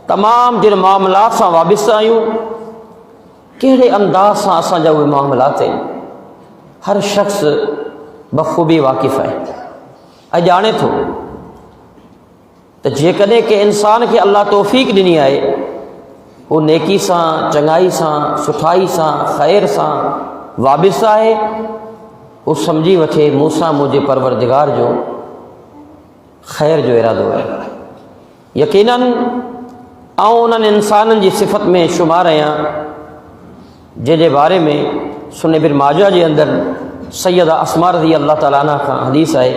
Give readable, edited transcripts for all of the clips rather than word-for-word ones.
तमाम जिन मामलात से वाबिस्ता आयूं, कहिड़े अंदाज से असांजा उहे मामलात आहिनि, हर शख्स बख़ूबी वाक़िफ़ आहे ऐं ॼाणे थो त जेकॾहिं के इंसान खे अल्लाह तौफ़ीक़ ॾिनी आहे, हू नेकी सां, चङाई सां, सुठाई सां, ख़ैर सां वाबिस्ता आहे, हू सम्झी वठे मूंसां मुंहिंजे परवरदिगार जो ख़ैर जो इरादो आहे। यकीनन आउं उन्हनि इंसाननि जी सिफ़त में शुमार आहियां जंहिंजे बारे में सुन इब्न माजा जे अंदरि सैयदा अस्मा रज़ी अल्लाह ताला अन्हा खां हदीस आहे,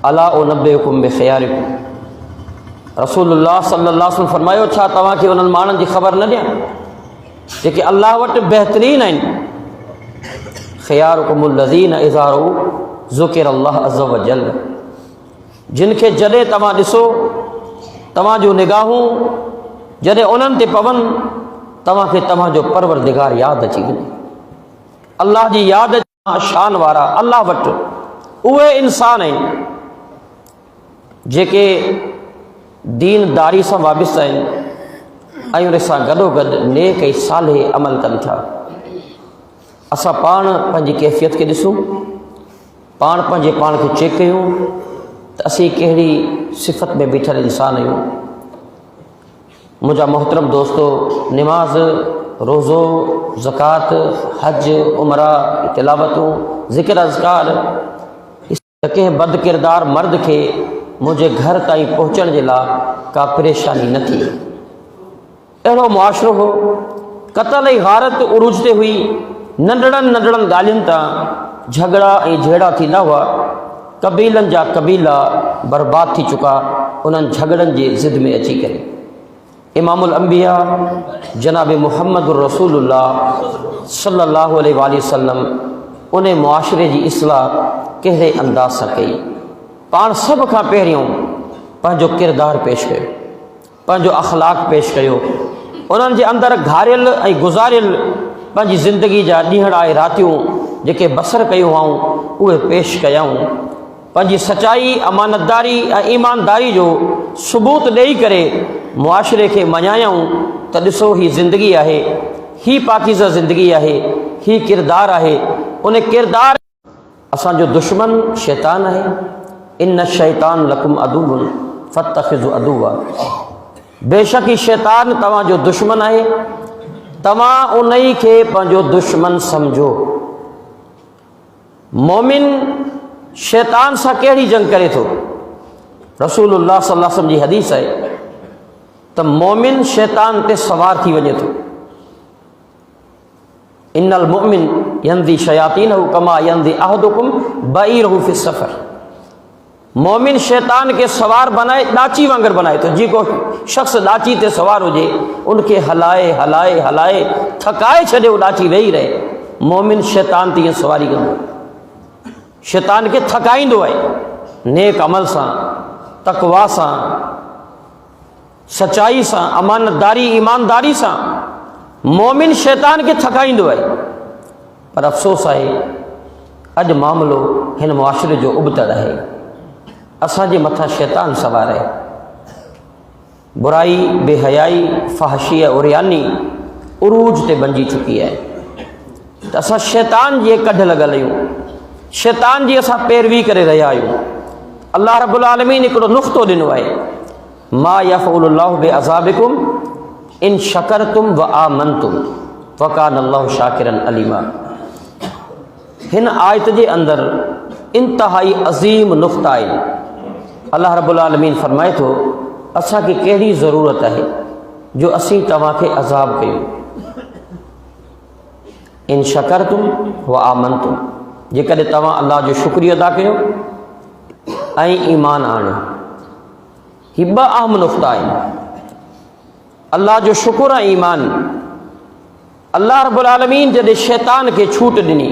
अला उनब्बिउकुम बिख़ियारिकुम, रसूलुल्लाह सल्लल्लाहु अलैहि वसल्लम फरमायो, छा तव्हांखे उन्हनि माण्हुनि जी ख़बर न ॾियां जेके अल्लाह वटि बहितरीन आहिनि। ख़ियारुकुमुल लज़ीना इज़ा ज़ुकिरल्लाह अज़्ज़ व जल, जिन खे जॾहिं तव्हां ॾिसो, तव्हांजो निगाहूं जॾहिं उन्हनि ते पवनि, तव्हांखे तव्हांजो परवरदिगार यादि अची वञे। अल्लाह जी यादि शान वारा अल्लाह वटि उहे इंसान आहिनि जेके दीनदारी सां वाबिस्ता आहिनि ऐं उन सां गॾोगॾु नेक ऐं साले अमल कनि था। असां पाण पंहिंजी कैफ़ियत खे ॾिसूं, पाण पंहिंजे पाण खे चेक कयूं त असीं कहिड़ी सिफ़त में बीठल इंसान आहियूं। मुंहिंजा मोहतरम दोस्तो, निमाज़, रोज़ो, ज़कात, हज, उमरा, तिलावतूं, ज़िक्र अज़कार, कंहिं बद किरदार मर्द खे मुंहिंजे घर ताईं पहुचण जे लाइ का परेशानी न थी। अहिड़ो मुआशिरो हो, क़त्ल ऐं गारत उरूज ते हुई, नंढड़नि नंढड़नि ॻाल्हियुनि तां झगड़ा ऐं झेड़ा थींदा हुआ, कबीलनि जा कबीला बर्बाद थी चुका उन्हनि झगड़नि जे ज़िद में अची करे। इमामुल अंबिया जनाब मुहम्मद रसूलुल्लाह सल्लल्लाहु अलैहि वसल्लम उन मुआशिरे जी इस्लाह कहिड़े अंदाज़ सां कई। पाण सभ खां पहिरियों पंहिंजो किरदारु पेश कयो, पंहिंजो अख़लाक़ पेश कयो, उन्हनि जे अंदरि घारियल ऐं गुज़ारियल पंहिंजी ज़िंदगी जा ॾींहं ऐं रातियूं जेके बसर कयूं आऊं उहे पेश कयाऊं। पंहिंजी सचाई, अमानतदारी ऐं ईमानदारी जो सबूत ॾेई करे मुआशिरे खे मञायूं त ॾिसो ही ज़िंदगी आहे, ही पाकीज़ा ज़िंदगी आहे, ही किरदारु आहे। उन किरदारु असांजो दुश्मन शैतान आहे। इन्न शैतान लकुम अदुव्वुन फत्तखिज़ु अदुव्वा, बेशक ही शैतान तव्हांजो दुश्मन आहे, तव्हां उन ई खे पंहिंजो दुश्मन सम्झो। मोमिन शैतान सां कहिड़ी जंग करे थो? रसूलुल्लाह सल्लल्लाहु अलैहि वसल्लम जी हदीस आहे त मोमिन शैतान ते सवार थी वञे थो। इन्नल मुमिन यंदी शयातीनहु कमा यंदी अहदुकुम बईरहु फी सफ़र, मोमिन शैतान के सवार बनाए, ॾाची वांगुर बनाए थो। जेको शख़्स ॾाची ते सवार हुजे उनखे हलाए हलाए हलाए थकाए छॾे, उहो ॾाची वेही रहे। मोमिन शैतान ते ईअं सवारी कंदो, शैतान खे थकाईंदो आहे नेक अमल सां, तक़वा सां, सचाई सां, अमानतदारी, ईमानदारी सां। मोमिन शैतान खे थकाईंदो आहे। पर अफ़सोस आहे अॼु मामिलो हिन मुआशिरे जो उबतड़ आहे। असांजे मथां शैतान सवार आहे। बुराई, बेहयाई, फहशी, उरियानी उरूज ते बणिजी चुकी आहे। त असां शैतान जे कढ लॻल आहियूं, शैतान जी असां पैरवी करे रहिया आहियूं। अल्लाह रब्बुल आलमीन हिकिड़ो नुक़्तो ॾिनो आहे, मा यफ़अलुल्लाहु बिअज़ाबिकुम इन शकरतुम व आमनतुम वकान अल्लाहु शाकिरन अलीमा। हिन आयत जे अंदरि इंतहाई अज़ीम नुक़्ता आहे। अल्लाह रब्बुल आलमीन फरमाए थो, असांखे कहिड़ी ज़रूरत आहे जो असीं तव्हांखे अज़ाब कयूं। इन शकरतुम व आमनतुम, जेकॾहिं तव्हां अल्लाह जो शुक्रिया अदा कयो ऐं ईमान आणियो। ही ॿ अहम नुक़्ता आहिनि, अल्लाह जो शुक्र ऐं ईमान। अल्लाह रब्बुल आलमीन जॾहिं शैतान खे छूट ॾिनी,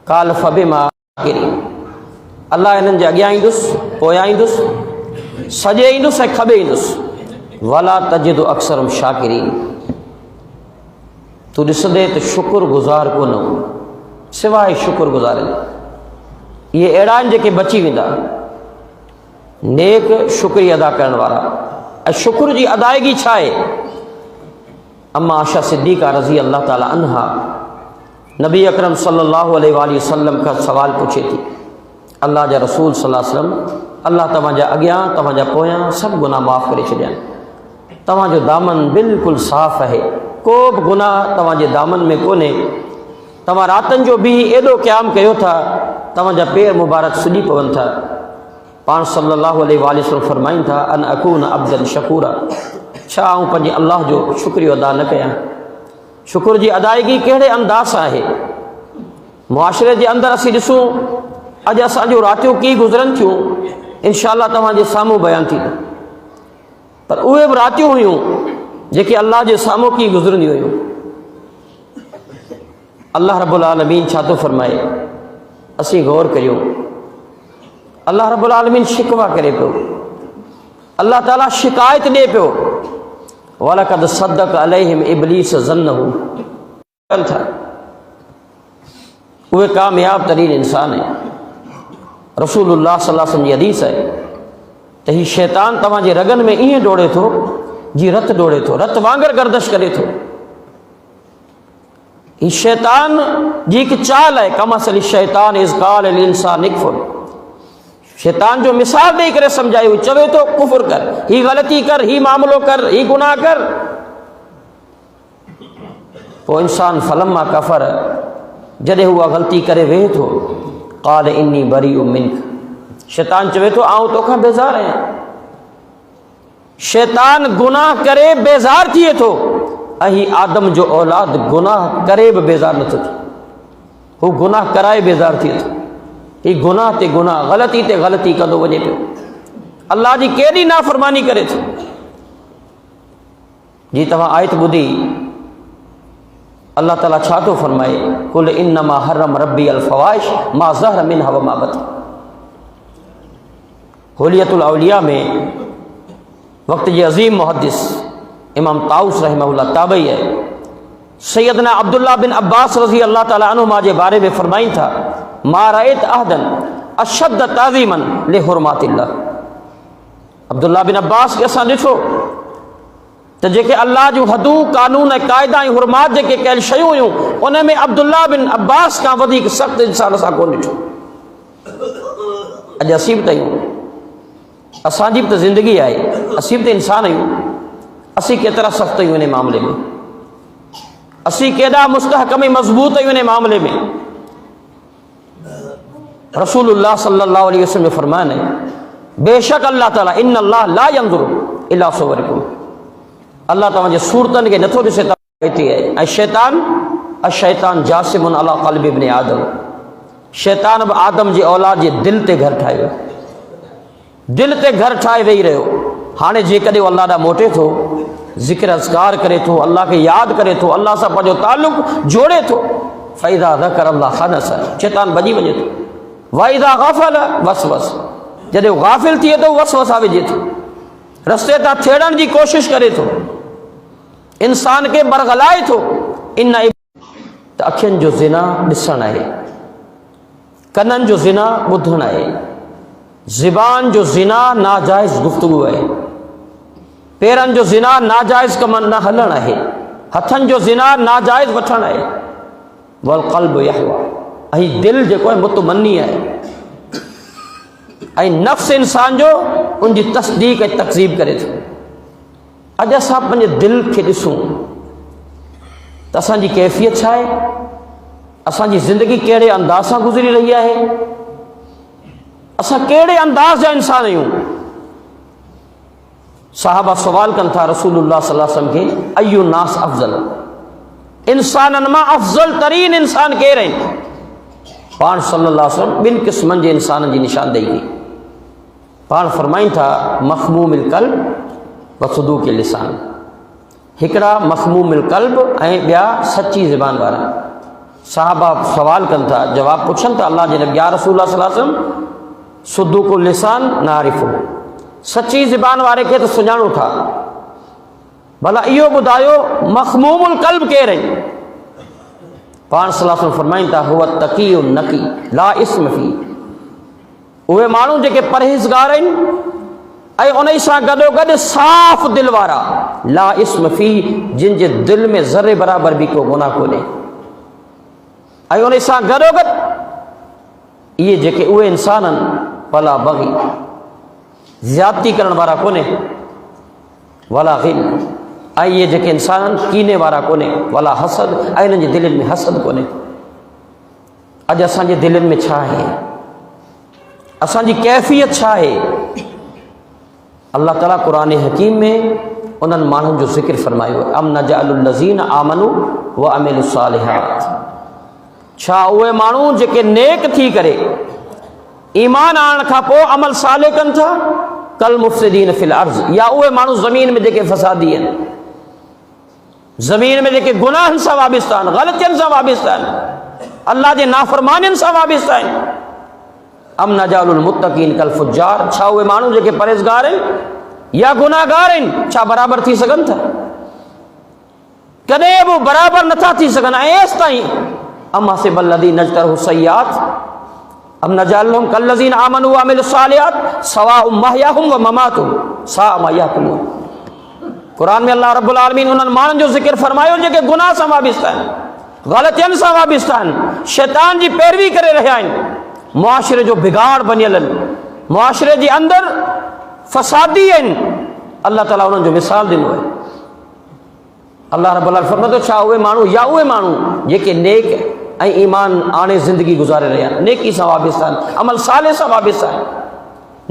काल फबिमा किरी, अल्लाह हिननि जे अॻियां ईंदुसि, पोयां ईंदुसि, सॼे ईंदुसि ऐं खॿे ईंदुसि। वला तजिदु अक्सरहुम शाकिरीन, तूं ॾिसंदे त शुक्र गुज़ार कोन सिवाइ शुक्र गुज़ारनि। इहे अहिड़ा आहिनि जेके बची वेंदा, नेक शुक्रिया अदा करण वारा। शुक्र जी अदायगी छा आहे। अम्मा आशा सिद्दीक़ा रज़ी अल्लाह ताला अन्हा नबी अकरम सल्लल्लाहु अलैहि वसल्लम का सवाल पूछे थी, अल्लाह जा रसूल सल्लल्लाहु अलैहि वसल्लम, अल्लाह तव्हांजा अॻियां तव्हांजा पोयां सभु गुनाह माफ़ करे छॾिया, तव्हांजो दामन बिल्कुलु साफ़ आहे, को बि गुनाह तव्हांजे दामन में कोन्हे, तव्हां रातनि जो बि एॾो क़याम कयो था, तव्हांजा पेर मुबारक सुॼी पवनि था। पाण सल्लल्लाहु अलैहि वसल्लम फरमाइनि था, अन अकून अब्दन शकूरा, छा आऊं पंहिंजे अल्लाह जो शुक्रियो अदा न कयां। शुक्र जी अदायगी कहिड़े अंदाज़ सां आहे। मुआशरे जे अंदरि असीं ॾिसूं अॼु असांजो रातियूं कीअं गुज़रनि थियूं, इंशाअल्लाह तव्हांजे साम्हूं बयानु थी, पर उहे बि रातियूं हुयूं जेके अल्लाह जे साम्हूं कीअं गुज़रंदियूं हुयूं। अल्लाह रब्बुल आलमीन छा थो फरमाए, असीं गौर करियूं। अल्लाह रब्बुल आलमीन शिकवा करे पियो, अल्लाह ताला शिकायत ॾे पियो, वलक़द सद्दक़ अलैहिम इब्लीस ज़न्नहु, उहे कामयाब तरीन इंसान है। रसूलुल्लाह सल्लल्लाहु अलैहि वसल्लम जी हदीस है त ही शैतान तव्हांजे रगन में ईअं डोड़े थो जी रत डोड़े थो, रत वांगर गर्दश करे थो। ही शैतान जी हिकु चाल है, कमसल शैतान इज़ क़ाल लिल इंसान इक्फुर, शैतान जो मिसाल ॾेई करे सम्झायो, चवे थो कुफुर कर, ही ग़लती कर, ही मामलो कर, ही गुनाह कर। पोइ इंसान फलम्मा कफर, जॾहिं उहा ग़लती करे वेहे थो, क़ाल इन्नी बरीउ मिन्क, शैतान चवे थो आऊं तोखां बेज़ार आहियां। शैतान गुनाह करे बेज़ार थिए थो, ऐं आदम जो औलाद गुनाह करे बि बेज़ार नथो थिए, हू गुनाह कराए बेज़ार थिए थो। ही गुनाह ते गुनाह, ग़लती ते ग़लती कंदो वञे पियो, अल्लाह जी केॾी नाफ़रमानी करे थो। जी तव्हां आयत ॿुधी, अल्लाह ताला छा थो फरमाए, कुल इन्नमा हर्रम रब्बी अल फ़वाहिश मा ज़हर मिन्हा व मा बतन। हुलियतुल औलिया में वक़्त जे अज़ीम मुहद्दिस इमाम ताऊस रहमहुल्लाह ताबई है, सैयदना अब्दुल्ला बिन अब्बास रज़ी अल्लाह ताला अन्हुमा जे बारे में फरमाइनि था, मा रअयत अहदन अशद्द ताज़ीमन ले हुरमातिल्लाह। अब्दुल्ला बिन अब्बास खे असां ॾिठो त जेके अल्लाह जूं हदूं कानून ऐं क़ाइदा ऐं हुरमात जेके कयल शयूं हुयूं, उन में अब्दुल्ला बिन अब्बास खां वधीक सख़्तु इंसान असां कोन ॾिठो। अॼु असीं बि त आहियूं, असांजी बि त ज़िंदगी आहे, असीं बि त इंसान आहियूं, असीं केतिरा सख़्तु आहियूं इन मामले में, असीं केॾा मुस्तहकम ऐं मज़बूत आहियूं इन मामले में। रसूलुल्लाह सल्लल्लाहु अलैहि वसल्लम जो फरमान है, बेशक अल्लाह ताला इन अल्लाह ला यंज़ुरु इला सुवरिकुम, अल्लाह तव्हांजे सूरतनि खे नथो ॾिसे हिते आहे। ऐं शैतान जासिमुन अला क़ल्बि इब्न आदम, शैतान बि आदम जे औलाद जे दिलि ते घर ठाहियो, दिलि ते घर ठाहे वेही रहियो। हाणे जेकॾहिं उहो अल्लाह ॾांहुं मोटे थो, ज़िक्र अज़कार करे थो, अल्लाह खे यादि करे थो, अल्लाह सां पंहिंजो ताल्लुक़ जोड़े थो, फ़इज़ा ज़कर अल्लाह खनस, शैतान भॼी वञे थो। वइज़ा ग़फ़ल वसवस, जॾहिं गाफ़िल थिए थो वसवसा विझे थो, रस्ते तां थेड़ण जी कोशिश करे थो, इंसान खे बरगलाए थो। इन त अखियुनि जो ज़िना ॾिसणु आहे, कननि जो ज़िना ॿुधणु आहे, ज़ुबान जो ज़िना नाजाइज़ गुफ़्तगू आहे, पेरनि जो ज़िना नाजाइज़ कमनि न हलणु आहे, हथनि जो ज़िना नाजाइज़ वठणु आहे। वल क़ल्ब यहवा, ऐं दिलि जेको आहे मुतमनी आहे, ऐं नफ़्स इंसान जो उनजी तस्दीक़ ऐं तकज़ीब करे थो। अॼु असां पंहिंजे दिलि खे ॾिसूं त असांजी कैफ़ियत छा आहे, असांजी ज़िंदगी कहिड़े अंदाज़ सां गुज़री रही आहे, असां कहिड़े अंदाज़ जा इंसान आहियूं। साहबा सवाल कनि था रसूलुल्लाह सल्लल्लाहु अलैहि वसल्लम खे, अय्यु नास अफ़ज़ल, इंसाननि मां अफ़ज़ल तरीन इंसान केरु आहिनि। पाण सल्लल्लाहु अलैहि वसल्लम ॿिनि क़िस्मनि जे इंसाननि जी निशानदेही कई। पाण फरमाइनि था मख़मूमिल क़ल्ब व सदूक़िल लिसान, हिकिड़ा मख़मूमिल क़ल्ब ऐं ॿिया सची ज़बान वारा। साहबा सवाल कनि था, जवाबु पुछनि था अल्लाह जे नबी, या रसूलल्लाह सल्लल्लाहु अलैहि वसल्लम सदूक़ुल लिसान नारिफ़ु, सची ज़बान वारे खे त सुञाणूं था, भला इहो ॿुधायो मख़मूमुल क़ल्ब केरु आहिनि। पाण सल्लल्लाहु अलैहि वसल्लम फरमाइनि था, हुव तक़ी नक़ी ला इस्म फ़ी, उहे माण्हू जेके परहेज़गार आहिनि, ऐं उन सां गॾोगॾु साफ़ दिलि वारा, ला इस्म फी, जिन जे दिलि में ज़रे बराबरि बि को गुनाह कोन्हे। ऐं उन सां गॾोगॾु इहे जेके उहे इंसान आहिनि, वला बग़ी, ज़्यादती करण वारा कोन्हे, वला ग़िल, ऐं इहे जेके इंसान आहिनि कीने वारा कोन्हे, वला हसद, ऐं इन्हनि जे दिलनि में हसद कोन्हे। अॼु असांजे दिलनि में छा आहे, असांजी कैफ़ियत छा आहे? अल्लाह ताला क़ुरान हकीम में उन्हनि माण्हुनि जो ज़िक्र फरमायो आहे, अम नजअलुल लज़ीना आमनू व अमिलुस सालिहात। छा उहे माण्हू जेके नेक थी करे ईमान आणण खां पोइ अमल साले कनि था, कल मुफ़्सिदीन फिल अर्ज़, या उहे माण्हू ज़मीन में जेके फ़सादी आहिनि, ज़मीन में जेके गुनाहनि सां वाबिस्ता आहिनि, ग़लतियुनि सां वाबिस्ता आहिनि, अल्लाह जे नाफ़रमानियुनि सां वाबिस्ता आहिनि। अम नजालुल मुत्तकीन कल फुज्जार, छा उहे माण्हू जेके परहेज़गार आहिनि या गुनाहगार आहिनि, छा बराबरि थी सघनि था? कॾहिं बि बराबरि नथा थी सघनि। ऐं एसिताईं अम हसिबल लज़ीना इज्तरहू सय्यात अम नजालुहुम कल लज़ीना आमनू व अमिलुस सालिहात सवाउम महयाहुम व ममातुहुम साअ मा यहकुमून। क़ुरान में अल्लाह रब्बुल आलमीन उन्हनि माण्हुनि जो ज़िक्र फरमायो जेके गुनाह सां वाबिस्ता आहिनि, ग़लतियुनि सां वाबिस्ता आहिनि, शैतान जी पैरवी करे रहिया आहिनि, मुआशिरे जो बिगाड़ बनियल आहिनि, मुआशिरे जे अंदरि फ़सादी आहिनि। अल्लाह ताला उन्हनि जो मिसाल ॾिनो आहे। अल्लाह रब्बुल आलमीन फरमातो, छा उहे माण्हू या उहे माण्हू जेके नेक ऐं ईमान आणे ज़िंदगी गुज़ारे रहिया आहिनि, नेकी सां वाबिस्ता आहिनि, अमल साले सां वाबिस्ता आहिनि,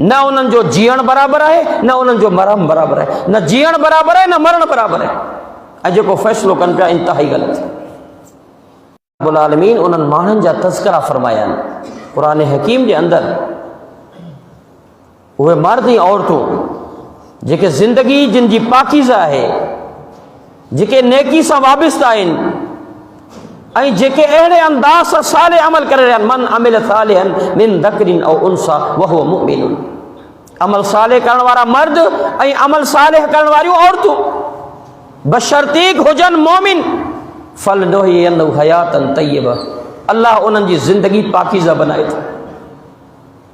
न उन्हनि जो जीअण बराबरि आहे, न उन्हनि जो मरण बराबरि आहे, न जीअण बराबरि आहे, न मरण बराबरि आहे, ऐं जेको फ़ैसिलो कनि पिया इंतिहाई ग़लति। रब्बुल आलमीन उन्हनि माण्हुनि जा तज़किरा फरमाया आहिनि क़ुरान हकीम जे अंदरि। उहे मर्द ऐं औरतूं जेके ज़िंदगी जिन जी पाकीज़ा आहे, जेके नेकी सां वाबिस्ता आहिनि, ऐं जेके अहिड़े अंदाज़ सां साले अमल करे रहिया आहिनि, मन अमिल सालिहन मिन दकरिन औ उनसा वहुव मुमिनुन, अमल साले करण वारा मर्द ऐं अमल साले करण वारियूं औरतूं बशर्तीक हुजनि मोमिन, फलनुहयिन्नहु हयातन तय्यबा, अल्लाह उन्हनि जी ज़िंदगी पाकीज़ा बनाए थो।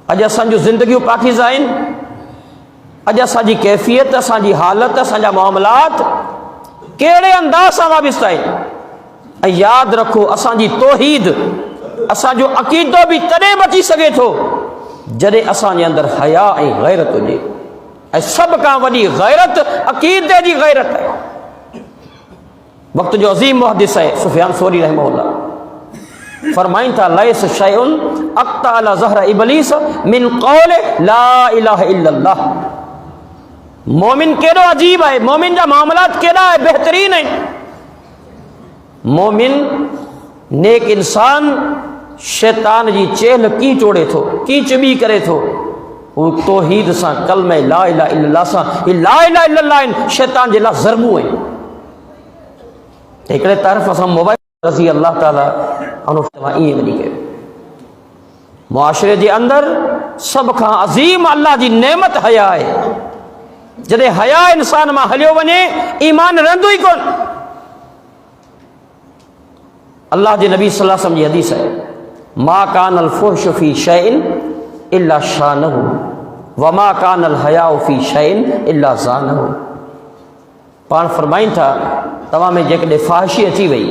अॼु असांजूं ज़िंदगियूं पाकीज़ा आहिनि, अॼु असांजी कैफ़ियत, असांजी हालत, असांजा मामलात कहिड़े अंदाज़ सां वाबिस्ता आहिनि। ऐं यादि रखो, असांजी तौहीद, असांजो अक़ीदो बि तॾहिं बची सघे थो जॾहिं असांजे अंदरि हया ऐं गैरत हुजे, ऐं सभ खां वॾी गैरत अक़ीदे जी गैरत आहे। वक़्त जो अज़ीम मुहद्दिस आहे सुफ़ियान सौरी रहमहुल्लाह फरमाइनि था, लैस शैउन अक़्ता अला ज़हर इब्लीस मिन क़ौल ला इलाहा इल्लल्लाह। मोमिन केॾो अजीब आहे, मोमिन जा मामलात केॾा बहितरीन आहिनि। मोमिन नेक इंसान शैतान जी चेल कीअं टोड़े थो, कीअं चिॿी करे थो, हू तौहीद सां, कलमे ला इलाहा इल्लल्लाह सां, ही ला इलाहा इल्लल्लाह आहिनि, शैतान जे लाइ ज़रबूं आहिनि। हिकिड़े तरफ़ असां मोबाइल रज़ी अल्लाह ताला ईअं वञी कयो, मुआशिरे जे अंदरि सभ खां अज़ीम अल्लाह जी नेमत हया आहे। जॾहिं हया इंसान मां हलियो वञे, ईमान रहंदो ई कोन। अल्लाह जे नबी सल्लल्लाहु अलैहि वसल्लम जी हदीस आहे, मा कानल फुहशु फी शैइन इल्ला शानहु व मा कानल हयाउ फी शैइन इल्ला ज़ानहु। पाण फरमाइनि था, तव्हां में जेकॾहिं फ़ाहिशी अची वई,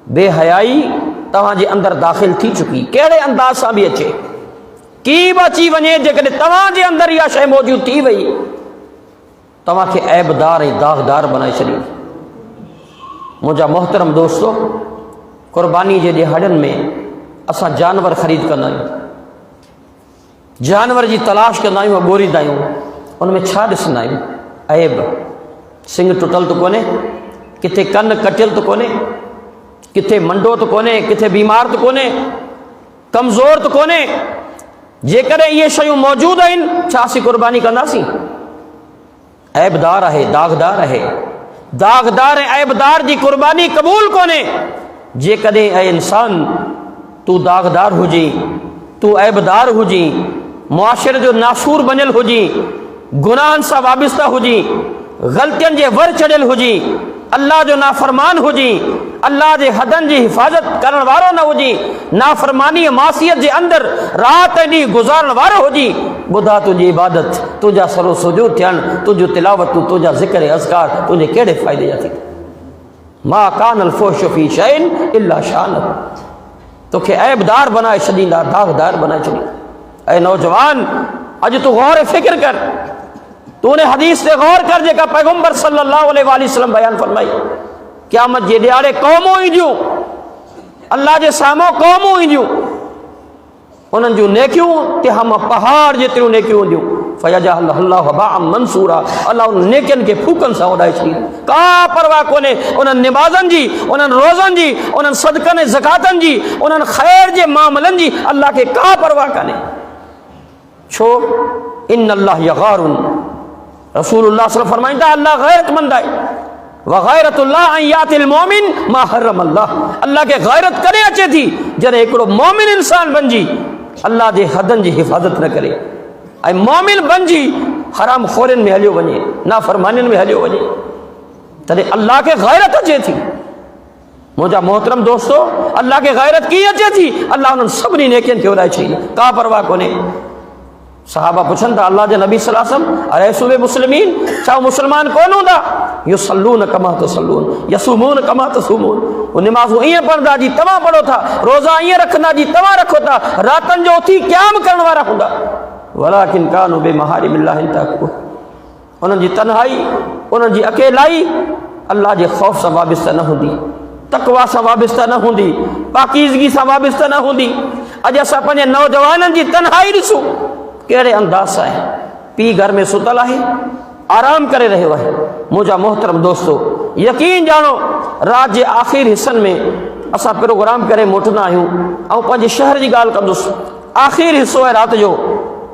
बेहयाई तव्हांजे अंदरि दाख़िल थी चुकी, कहिड़े अंदाज़ सां बि अचे, की बि अची वञे, जेकॾहिं तव्हांजे अंदरि इहा शइ मौजूदु थी वई, तव्हांखे ऐबदार ऐं दाग़दार बनाए छॾींदी। मुंहिंजा मोहतरम दोस्तो, क़ुर्बानी जे ॾिहाड़नि में असां जानवर ख़रीद कंदा आहियूं, जानवर जी तलाश कंदा आहियूं, ॻोल्हींदा आहियूं, उन में छा ॾिसंदा आहियूं? ऐब, सिंग टुटल त कोन्हे, किथे कन कटियल त कोन्हे, किथे मंडो त कोन्हे, किथे बीमार त कोन्हे, कमज़ोर त कोन्हे। जेकॾहिं इहे शयूं मौजूदु आहिनि, छा असीं क़ुर्बानी कंदासीं? ऐबदार आहे, दाग़दार आहे। दाग़दार ऐं ऐबदार जी क़ुर्बानी क़बूल कोन्हे। जेकॾहिं ऐं इंसान तूं दाग़दार हुजी, तूं ऐबदार हुजी, मुआशिरे जो नासूर बनियल हुजी, गुनाहनि सां वाबिस्ता हुजी, ग़लतियुनि जे वर चढ़ियल हुजी, अल्लाह जो नाफरमान हुजी, अल्लाह जे हदन जी हिफाजत करण वारो न हुजी, नाफरमानी मासियत जे अंदर रात ॾींहुं गुज़ारण वारो हुजी, ॿुधा तुंहिंजी इबादत, तुंहिंजा सरो सुजूद थियनि, तुंहिंजो तिलावत, तुंहिंजा ज़िक्र अज़कार तुंहिंजे कहिड़े फ़ाइदे जा थी। मा कानल फ़ोशु फ़ी शैइन इल्ला शान, तोखे ऐबदार बनाए छॾींदा, दाग़दार बनाए छॾींदा। ऐं नौजवान, अॼु तूं गौर फ़िक्र कर, तूने हदीस ते गौर कर जेका पैगंबर सल्लल्लाहु अलैहि वसल्लम बयान फरमाई। क़यामत जे ॾियारे क़ौमूं ईंदियूं, अल्लाह जे साम्हूं क़ौमूं ईंदियूं, उन्हनि जूं नेकियूं ते हम पहाड़ जेतिरियूं नेकियूं हूंदियूं। फयजअलहु हबाअम मंसूरा, अल्लाह उन नेकियुनि खे फूकनि सां उॾाए छॾींदो। का परवाह कोन्हे उन्हनि निमाज़नि जी, उन्हनि रोज़नि जी, उन्हनि सदक़नि ज़कातनि जी, उन्हनि ख़ैर जे मामलनि जी अल्लाह खे का परवाह कान्हे। छो? इन्नल्लाह यग़ारुन, रसूलुल्लाह सल्लल्लाहु अलैहि वसल्लम फरमाईंदा अल्लाह गैरतमंद आहे। व गैरतुल्लाह अन यातिल मोमिन मा हर्रम अल्लाह, अल्लाह खे गैरत करे अचे थी जॾहिं हिकिड़ो मोमिन इंसान बणिजी अल्लाह जे हदनि जी हिफ़ाज़त न करे, ऐं मोमिन बणिजी हराम खोरनि में हलियो वञे, नाफरमानियुनि में हलियो वञे, तॾहिं अल्लाह खे गैरत अचे थी। मुंहिंजा मोहतरम दोस्तो, अल्लाह खे गैरत कीअं अचे थी? अल्लाह उन्हनि सभिनी नेकियुनि खे उॾाए छॾींदो, का परवाह कोन्हे। सहाबा पुछनि था अल्लाह जे नबी सल्लल्लाहु अलैहि वसल्लम, अरैसुबे मुस्लिमीन, छा मुस्लमान कोन हूंदा? युसल्लून कमा तुसल्लून यसुमून कमा तसूमून, वो निमाज़ूं ईअं पढ़ंदा जी तव्हां पढ़ो था, रोज़ा ईअं रखंदा जी तव्हां रखो था, रातनि जो उथी क़याम करण वारा हूंदा। वलाकिन कानू बेमहारिमिल्लाहि तक़ू, उन्हनि जी तन्हाई, उन्हनि जी अकेलाई अल्लाह जे ख़ौफ़ सां वाबिस्ता न हूंदी, तक़वा सां वाबिस्ता न हूंदी, पाकीज़गी सां वाबिस्ता न हूंदी। अॼु असां पंहिंजे नौजवाननि जी तन्हाई ॾिसूं कहिड़े अंदाज़ सां आहे। पीउ घर में सुतल आहे, आराम करे रहियो आहे। मुंहिंजा मोहतरम दोस्तो, यकीन ॼाणो रात जे आख़िर हिस्सनि में असां प्रोग्राम करे मोटंदा आहियूं। ऐं पंहिंजे शहर जी ॻाल्हि कंदुसि, आख़िर हिसो आहे रात जो,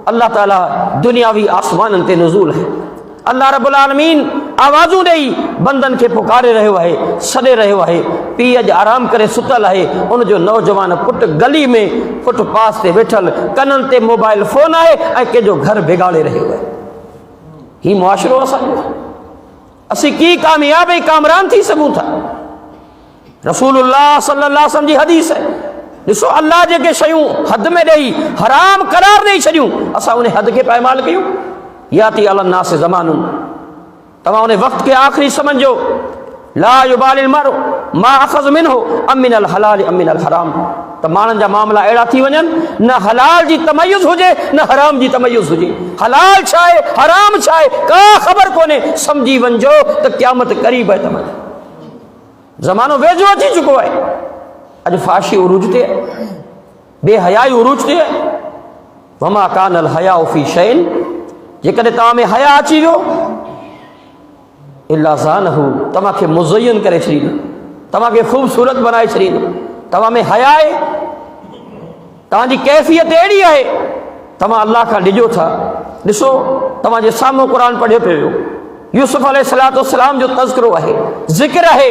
अल्लाह ताला दुनियावी आसमाननि ते नुज़ूल है। अल्लाह रब्बुल आलमीन आवाज़ूं ॾेई बंदनि खे पुकारे रहियो आहे, सॾे रहियो आहे। पीउ अॼु आराम करे सुतल आहे, उनजो नौजवान पुटु गली में फुटपाथ ते वेठल, कननि ते मोबाइल फोन आहे ऐं कंहिंजो घर बिगाड़े रहियो आहे। ही मुआशिरो असांजो, असीं की कामयाबी कामरान थी सघूं था? रसूलुल्लाह सल्लल्लाहु अलैहि वसल्लम जी हदीस है, ॾिसो अल्लाह जेके शयूं हद में ॾेई हराम करार ॾेई छॾियूं, असां उन हद खे पायमाल कयूं। याती अलन्नास ज़मानुन, तव्हां उन वक़्त खे आख़िरी समझो, ला युबालिल मरउ मा अख़ज़ मिनहु अम मिनल हलाल अम मिनल हराम, त माण्हुनि जा मामला अहिड़ा थी वञनि, न हलाल जी तमयुज़ हुजे न हराम जी तमयुज़ हुजे। हलाल छा आहे, हराम छा आहे, का ख़बर कोन्हे। सम्झी वञिजो त क़यामत क़रीब आहे, तव्हांजो ज़मानो वेझो अची चुको आहे। अॼु फाशी उरूज ते, बेहयाई उरूज ते। वमा कानल हयाउ फी शैइन, जेकॾहिं तव्हां में हया अची वियो, इल्ला ज़ानहु, तव्हांखे मुज़य्यन करे छॾींदो, तव्हांखे ख़ूबसूरत बनाए छॾींदो। तव्हां में हया आहे, तव्हांजी कैफ़ियत अहिड़ी आहे, तव्हां अल्लाह खां ॾिजो था। ॾिसो तव्हांजे साम्हूं क़ुर पढ़ियो पियो, यूसुफ अलैहिस्सलाम जो तज़किरो आहे, ज़िक्र आहे।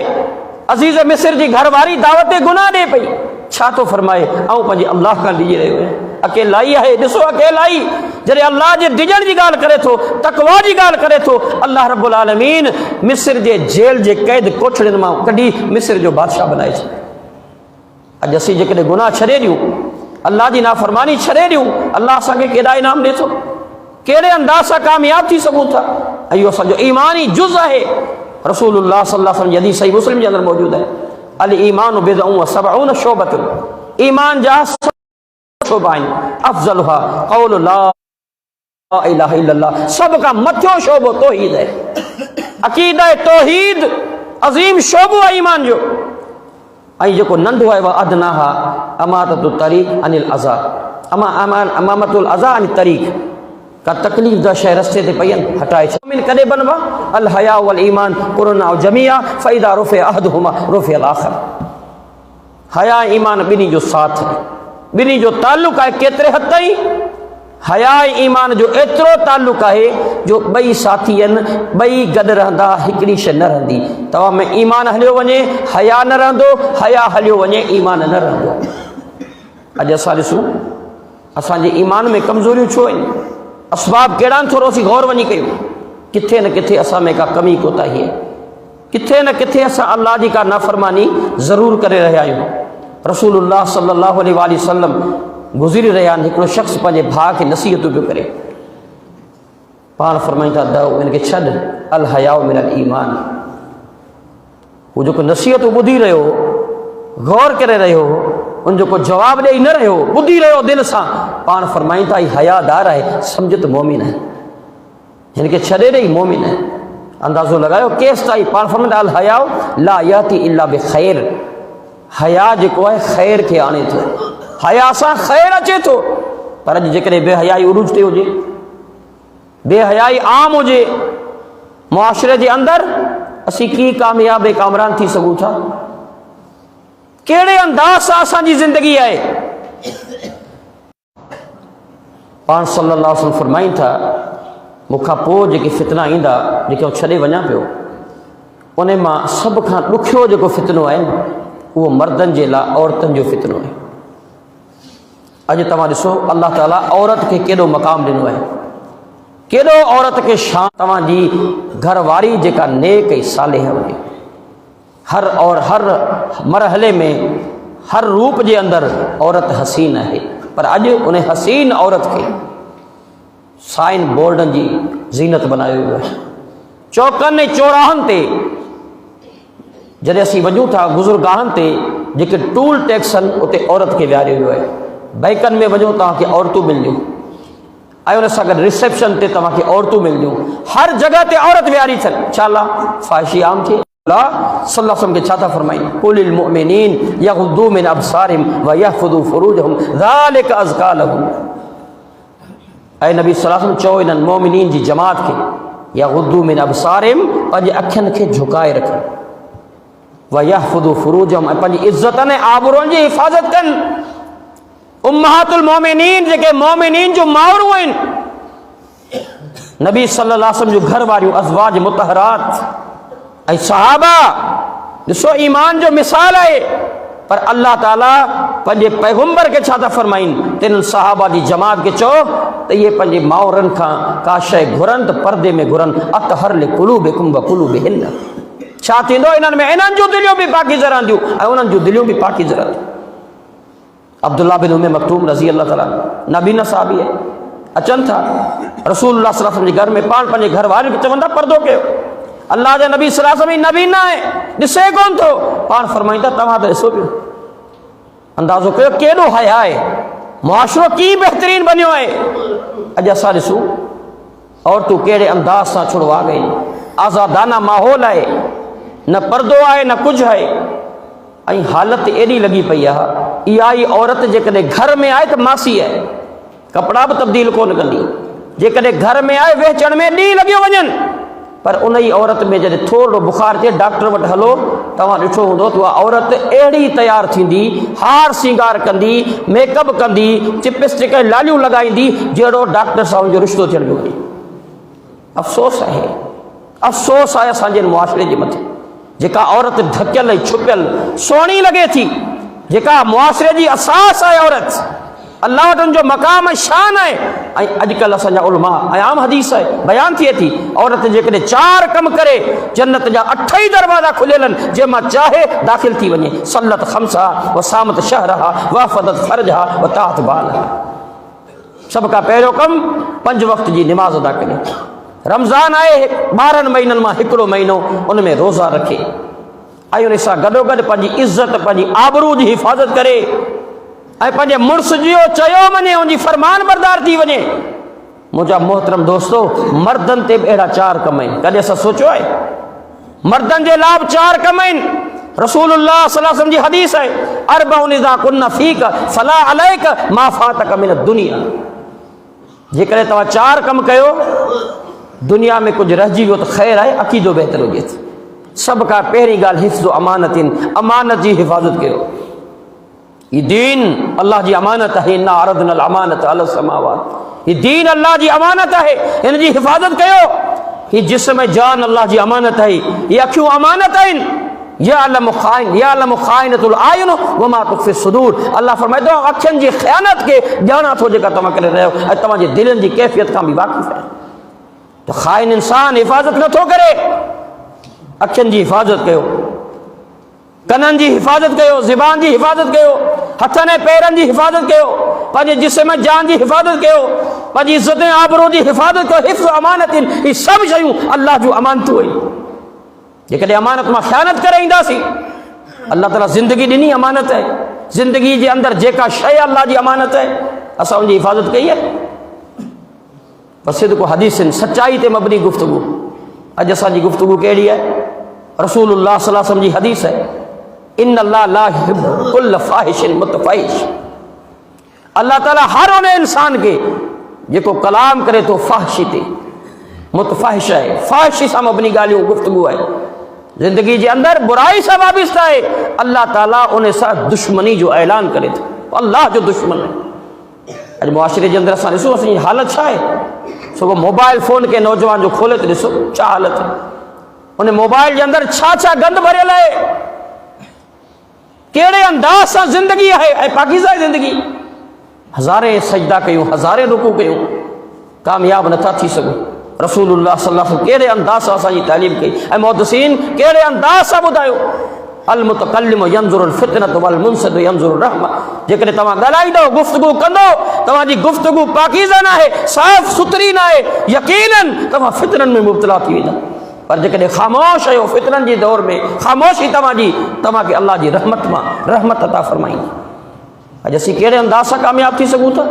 अज़ीज़ मिस्र जी घरवारी दावत गुनाह ॾे पई, छा थो फरमाए? ऐं पंहिंजे अल्लाह खां ॾिजी रहियो आहे। अकेलाई आहे, ॾिसो अकेलाई। जॾहिं अल्लाह जे ॾिजण जी ॻाल्हि करे थो, तक़वा जी ॻाल्हि करे थो, अल्लाह रब्बुल आलमीन मिस्र जे जेल जे क़ैद कोठड़ियुनि मां कढी मिस्र जो बादशाह बनाए छॾियो। अॼु असीं जेकॾहिं गुनाह छॾे ॾियूं, अल्लाह जी नाफ़रमानी छॾे ॾियूं, अल्लाह असांखे केॾा इनाम ॾे थो, कहिड़े अंदाज़ सां कामयाब थी सघूं था। ऐं इहो असांजो ईमानी जुज़ आहे। रसूलुल्लाह सल्लल्लाहु अलैहि वसल्लम जी हदीस सही मुस्लिम जे अंदरि मौजूद है, अल ईमानु बिदअun व सबऊन शोबतुन, ईमान जा शोबा आहिनि, अफ़ज़लुहा क़ौलु ला इलाहा इल्लल्लाह, सब का मथियो शोबो तौहीद है। अक़ीदा तौहीद अज़ीम शोबो आहे ईमान जो। ऐं जेको नंढो आहे वा अदनाहा अमाततु तरीक़ अनिल अज़ा, अमामतुल अज़ा अनिल तरीक़, का तकलीफ़ दा शइ रस्ते ते पई आहिनि, हटाए छॾ। मोमिन कॾहिं बनबा? अल हया वल ईमान कुरना जमिया फ़इदा रुफ़े अहदुहुमा रुफ़े अल आख़र। हया ईमान ॿिन्ही जो साथ, ॿिन्ही जो ताल्लुक़ आहे। केतिरे हद ताईं? हया ईमान जो एतिरो ताल्लुक़ आहे जो ॿई साथी आहिनि, ॿई गॾु रहंदा, हिकिड़ी शइ न रहंदी। तव्हां में ईमान हलियो वञे, हया न रहंदो, हया हलियो वञे, ईमान न रहंदो। अॼु असां ॾिसूं असांजे ईमान में कमज़ोरियूं छो आहिनि, असबाब कहिड़ा आहिनि, थोरो सी गौर वञी कयूं। किथे न किथे असां में का कमी कोताही आहे। किथे न किथे असां अल्लाह जी का नाफ़रमानी ज़रूर करे रहिया आहियूं। रसूलुल्लाह सल्लल्लाहु अलैहि वसल्लम गुज़री रहिया आहिनि, हिकिड़ो शख़्स पंहिंजे भाउ खे नसीहत पियो करे, पाण फरमाईं था दओ हिनखे छॾ, अल हयाउ मिनल ईमान। हू जेको नसीहत ॿुधी रहियो, गौर करे रहियो, उनजो को जवाबु ॾेई न रहियो, ॿुधी रहियो दिलि सां, पाण फरमाईं था हीउ हयादार आहे, सम्झ त मोमिन आहे, हिनखे छॾे ॾेई मोमिन आहे। अंदाज़ो लॻायो केसि ताईं? पाण फरमाईंदा अल हयाउ ला याती इल्ला बि ख़ैर, हया जेको आहे ख़ैर खे आणे थो, हया सां ख़ैर अचे थो। पर अॼु जेकॾहिं बेहयाई उरूज ते हुजे, बेहयाई आम हुजे मुआशरे जे अंदरि, असीं कीअं कामयाब ऐं कामरान थी सघूं था? कहिड़े अंदाज़ सां असांजी ज़िंदगी आहे? पाण सल्लल्लाहु अलैहि वसल्लम फरमाइनि था मूंखां पोइ जेके फितना ईंदा, जेके आउं छॾे वञा पियो, उन मां सभ खां ॾुखियो जेको फितनो आहे उहो मर्दनि जे लाइ औरतुनि जो फितनो आहे। अॼु तव्हां ॾिसो अल्लाह ताला औरत खे केॾो मक़ाम ॾिनो आहे, केॾो औरत खे शान। तव्हांजी घरवारी जेका नेक ऐं सालेह हुजे, हर मरहले में, हर रूप जे अंदरि औरत हसीन आहे, पर अॼु उन हसीन औरत खे साइन बोर्डनि जी ज़ीनत बनायो वियो आहे। चौकनि ऐं चौराहनि ते जॾहिं असीं वञूं था, गुज़रगाहनि ते जेके टूल टैक्स आहिनि उते औरत खे विहारियो वियो आहे। बैंकनि में वञो तव्हांखे औरतूं मिलंदियूं, ऐं उन सां गॾु रिसेप्शन ते तव्हांखे औरतूं मिलंदियूं, हर जॻह ते औरत विहारी अथनि। छा ला फ़ाहिशी आम थिए? अल्लाह सल्लल्लाहु अलैहि वसल्लम के छाता फरमाईं, कुलिल मुमिनीन यग़ुद्दू मिन अबसारिहिम व यहफ़ज़ू फ़ुरूजहुम ज़ालिका अज़का लहुम। ऐं नबी सल्लल्लाहु अलैहि वसल्लम चओ इन्हनि मोमिनीन जी जमात खे, यग़ुद्दू मिन अबसारिहिम, पंहिंजे अखियुनि खे झुकाए रखनि, व यहफ़ज़ू फ़ुरूजहुम, ऐं पंहिंजी इज़्ज़तनि ऐं आबरूअनि जी हिफ़ाज़त कनि। उम्महातुल मोमिनीन जेके मोमिनीन जो माउरूं आहिनि, नबी सल्लल्लाहु अलैहि वसल्लम जो घर वारियूं, अज़वाज मुतहरात ऐं सहाबा, ॾिसो ईमान जो मिसाल आहे। पर अल्लाह ताला पंहिंजे पैगंबर खे छा था फरमाइनि? तिन सहाबा जी जमात खे चओ त इहे पंहिंजे माउरनि खां का शइ घुरनि त पर्दे में घुरनि, अतहर लिक़ुलूबिकुम व क़ुलूबिहिन। छा थींदो? इन्हनि में इन्हनि जूं दिलियूं बि पाकीज़ रहंदियूं ऐं उन्हनि जूं दिलियूं बि पाकीज़ रहंदियूं। अब्दुल्लाह बिन उम्मे मक्तूम रज़ी अल्लाह ताला नबीना साहबी आहे, अचनि था रसूलुल्लाह सल्लल्लाहु अलैहि वसल्लम जे घर में, पाण पंहिंजे घर वारनि खे चवनि था पर्दो कयो। अल्लाह जे नबी सल्लल्लाहु अलैहि वसल्लम नबीना आहे, ॾिसे कोन थो। पाण फरमाईंदा तव्हां त ॾिसो पियो, अंदाज़ो कयो केॾो हया आहे, मुआशरो कीअं बहितरीन बनियो आहे। अॼु असां ॾिसूं औरतूं कहिड़े अंदाज़ सां छुड़वा गई, आज़ादाना माहौल आहे, न पर्दो आहे न कुझु आहे। ऐं हालत एॾी लॻी पई आहे, इहा ई औरत जेकॾहिं घर में आहे त मासी आहे, कपिड़ा बि तब्दील कोन कंदी, जेकॾहिं घर में आहे वेचण में ॾींहं लॻियो वञनि। पर उन ई औरत में जॾहिं थोरो बुखार थिए डॉक्टर वटि हलो, तव्हां ॾिठो हूंदो त उहा औरत अहिड़ी तयारु थींदी, हार श्रंगार कंदी, मेकअप कंदी, चिपस्टिक लालियूं लॻाईंदी, जहिड़ो डॉक्टर सां हुनजो रिश्तो थियण जो वञे। अफ़सोस आहे, अफ़सोस आहे असांजे मुआशरे जे मथे। जेका औरत ढकियल ऐं छुपियल सुहिणी लॻे थी, जेका मुआशरे जी असास आहे औरत, अल्लाह वटि उनजो मक़ाम ऐं शान आहे। ऐं अॼुकल्ह असांजा उलमा ऐं आम हदीस आहे बयानु थिए थी, औरत जेकॾहिं 4 कम करे जन्नत जा 8 ई दरवाज़ा खुलियल आहिनि, जंहिंमां चाहे दाख़िल थी वञे। सल्लत खम्सा व सामत शहरहा व हफ़ज़त फ़र्जहा व ताअत बालहा। सभ खां पहिरियों कमु 5 वक़्त जी निमाज़ अदा करे। रमज़ान आहे 12 महीननि मां हिकिड़ो महीनो, उन में रोज़ा रखे ऐं उन सां गॾोगॾु पंहिंजी इज़त, पंहिंजी आबरू जी हिफ़ाज़त करे ऐं पंहिंजे मुड़ुस जो चयो वञे, उनजी फरमान बरदार थी वञे। मुंहिंजा मोहतरम दोस्तो, मर्दनि ते बि अहिड़ा 4 कम आहिनि। कॾहिं असां सोचियो आहे? मर्दनि जे लाइ 4 कम आहिनि। रसूलुल्लाह सल्लल्लाहु अलैहि वसल्लम जी हदीस आहे, अरबउन इज़ा कुन्ना फ़ीक फला अलैक मा फ़ातक मिन दुनिया। जेकॾहिं तव्हां 4 कम कयो, दुनिया में कुझु रहिजी वियो त ख़ैर आहे, अक़ीदो बहितर हुजे। सभ खां पहिरीं ॻाल्हि हिफ़्ज़ु अमानतिन, अमानत जी हिफ़ाज़त कयो। ये दीन अल्लाह जी अमानत है, इन्ना अरदनल अमानत अला समावात। ये दीन अल्लाह जी अमानत है, इन जी हिफ़ाज़त कयो। ये जिस्म जान अल्लाह जी अमानत है, ये अखियूं अमानत आहिनि। यालमु ख़ाइनतुल आयुन व मा तुख़फ़ी सुदूर। अल्लाह फरमाए थो अखियुनि जी ख़यानत खे ॼाणा थो जेका तव्हां करे रहियो, ऐं तव्हांजे दिलनि जी कैफ़ियत खां बि वाक़िफ़ आहे। तो ख़ाइन इंसान हिफ़ाज़त नथो करे, अखियुनि जी हिफ़ाज़त कयो, कननि जी हिफ़ाज़त कयो, ज़ुबान जी हिफ़ाज़त कयो, हथनि ऐं पेरनि जी हिफ़ाज़त कयो, पंहिंजे जिस्म जान जी हिफ़ाज़त कयो, पंहिंजी इज़्ज़त ऐं आबरू जी हिफ़ाज़त कयो। हिफ़्ज़ अमानतिन, ही सभु शयूं अल्लाह जूं अमानतूं आहिनि। जेकॾहिं अमानत मां ख़यानत करे ईंदासीं, अल्लाह ताला ज़िंदगी ॾिनी अमानत आहे, ज़िंदगी जे अंदरि जेका शइ अल्लाह जी अमानत आहे असां उनजी हिफ़ाज़त कई आहे। पर सिद्क़ हदीसिन, सचाई ते मबनी गुफ़्तगू। अॼु असांजी गुफ़्तगू कहिड़ी आहे? रसूलुल्लाह सल्लल्लाहु अलैहि वसल्लम जी हदीस आहे, इन्नल्लाह ला युहिब्बु कुल्ल फ़ाहिशिन मुतफ़हिश। अल्लाह ताला हर उन इंसान के जेको कलाम करे थो फ़ाहिशी ते, मुतफ़हिश आहे, फ़ाहिशी सां मबनी ॻाल्हियूं गुफ़्तगू आहे, ज़िंदगी जे अंदरि बुराई सां वाबिस्त आहे, अल्लाह ताला उन सां दुश्मनी जो ऐलान करे थो, अल्लाह जो दुश्मन आहे। अॼु मुआशिरे जे अंदरि असां ॾिसूं असांजी हालत छा आहे? सुबुह मोबाइल फ़ोन के नौजवान जो खोले त ॾिसो छा हालत आहे। उन मोबाइल जे अंदरि छा छा गंद भरियल आहे, कहिड़े अंदाज़ सां ज़िंदगी आहे ऐं पाकीज़ा ज़िंदगी। हज़ारे सजदा कयूं, हज़ारे रुकू कयूं, कामयाब नथा थी सघूं। रसूलुल्लाह सल्लल्लाहु अलैहि वसल्लम कहिड़े अंदाज़ सां असांजी तालीम कई ऐं मुहद्दिसीन कहिड़े अंदाज़ सां ॿुधायो। अल मुतकल्लिमु यंज़ुरुल फितनतु वल मुनसिदु यंज़ुरुर रहमा। जेकॾहिं तव्हां ॻाल्हाईंदो, गुफ़्तगू कंदो, तव्हांजी गुफ़्तगू पाकीज़ा न आहे, साफ़ सुथरी न आहे, यकीनन तव्हां फितननि में मुब्तला थी वेंदा। पर जेकॾहिं ख़ामोश आहियो फितननि जे दौर में, ख़ामोशी तव्हांखे अल्लाह जी रहमत मां रहमत अता फ़रमाईंदी। अॼु असीं कहिड़े अंदाज़ सां कामयाब थी सघूं था?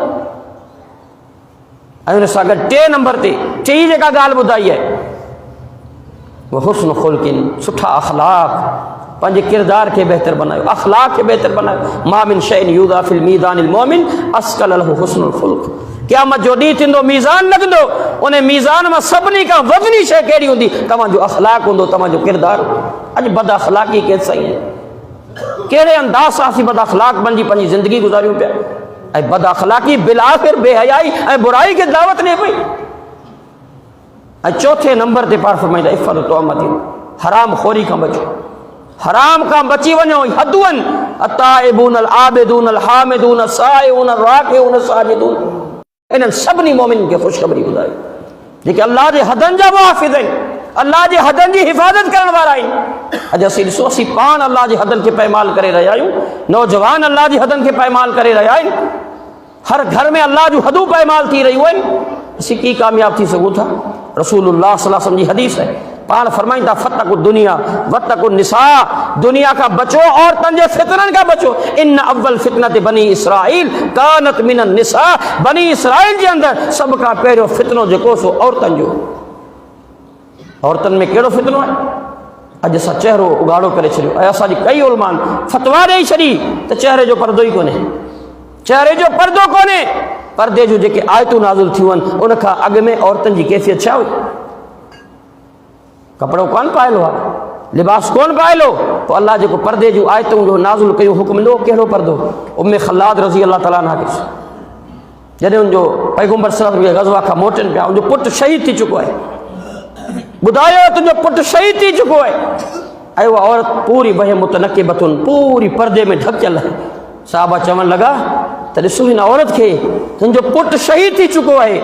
ऐं हुन सां गॾु टे नंबर ते टी जेका ॻाल्हि ॿुधाई आहे, उहो हुस्न ख़ुल्क़िन, सुठा अख़लाक़, पंहिंजे किरदार खे बहितर बनायो, अख़लाक़ खे बहितर बनायो। मा मिन शैइन यूज़ा फिल मीज़ानिल मुमिन अस्कल लहु हुस्नुल ख़ुल्क़। क़यामत जो ॾींहुं थींदो, मीज़ान लॻंदो, उन मीज़ान मां सभिनी खां वज़नी शइ कहिड़ी हूंदी? तव्हांजो अख़लाक़ हूंदो, तव्हांजो किरदार। अॼु बद अख़लाक़ी केतिरा ई आहे, कहिड़े अंदाज़ सां असीं बद अख़लाक़ बणिजी पंहिंजी ज़िंदगी गुज़ारियूं पिया। ऐं बद अख़लाक़ी बिलाख़िर बेहयाई ऐं बुराई खे दावत ॾिए पई। ऐं चौथे नंबर ते पाण फरमाईंदा इफ़त तौमती, हराम खोरी खां बचो, हराम खां बची वञो। हदूं आहिनि, अताइबून अल आबिदून अल हामिदून साइऊन राकिऊन साजिदून। इन्हनि सभिनी मोमिन खे ख़ुशख़बरी ॿुधायो जेके अल्लाह जे हदनि जा मुहाफ़िज़ आहिनि, अल्लाह जे हदनि जी हिफ़ाज़त करण वारा आहिनि। अॼु असीं ॾिसो, असीं पाण अल्लाह जे हदनि खे पैमाल करे रहिया आहियूं, नौजवान अल्लाह जी हदनि खे पैमाल करे रहिया आहिनि, हर घर में अल्लाह जूं हदूं पैमाल थी रहियूं आहिनि। असीं कीअं कामयाब थी सघूं था? रसूलुल्लाह सल्लल्लाहु अलैहि वसल्लम जी हदीस है, पाण फरमाईंदा फतकु दुनिया वतकु निसा, दुनिया का बचो, औरतन जे फितनन का बचो। इन अव्वल फितनत बनी इसराइल कानत मिनन निसा। बनी इसराइल जे अंदर सब का पहिरियों फितनो जेको सो औरतन जो। औरतन में कहिड़ो फितनो आहे? अॼु असां चहिरो उगाड़ो करे छॾियो। ऐं असांजी कई उलमान फतवा ॾेई छॾी त चहिरे जो पर्दो ई कोन्हे, चहिरे जो पर्दो कोन्हे। पर्दे जूं जेके आयतूं नाज़िल थियूं आहिनि उन खां अॻु में औरतनि जी कैफ़ियत छा हुई? कपिड़ो कोन पाइलो आहे, लिबास कोन पाइलो, पोइ अल्लाह जेको पर्दे जूं आयतूं जो नाज़िल कयूं हुकुम ॾिनो, कहिड़ो पर्दो? उम्मे ख़ल्लाद रज़ी अल्लाह ताला अन्हा खे जॾहिं उनजो पैगम्बर सल्लल्लाहु अलैहि वसल्लम गज़वा खां मोटनि पिया, उनजो पुटु शहीद थी चुको आहे, ॿुधायो तुंहिंजो पुटु शहीद थी चुको आहे। ऐं उहा औरत पूरी बहे मुतनक़िबतुन, पूरी पर्दे में ढकियल आहे। साहबा चवण लॻा त ॾिसो हिन औरत खे, तुंहिंजो पुटु शहीद थी चुको आहे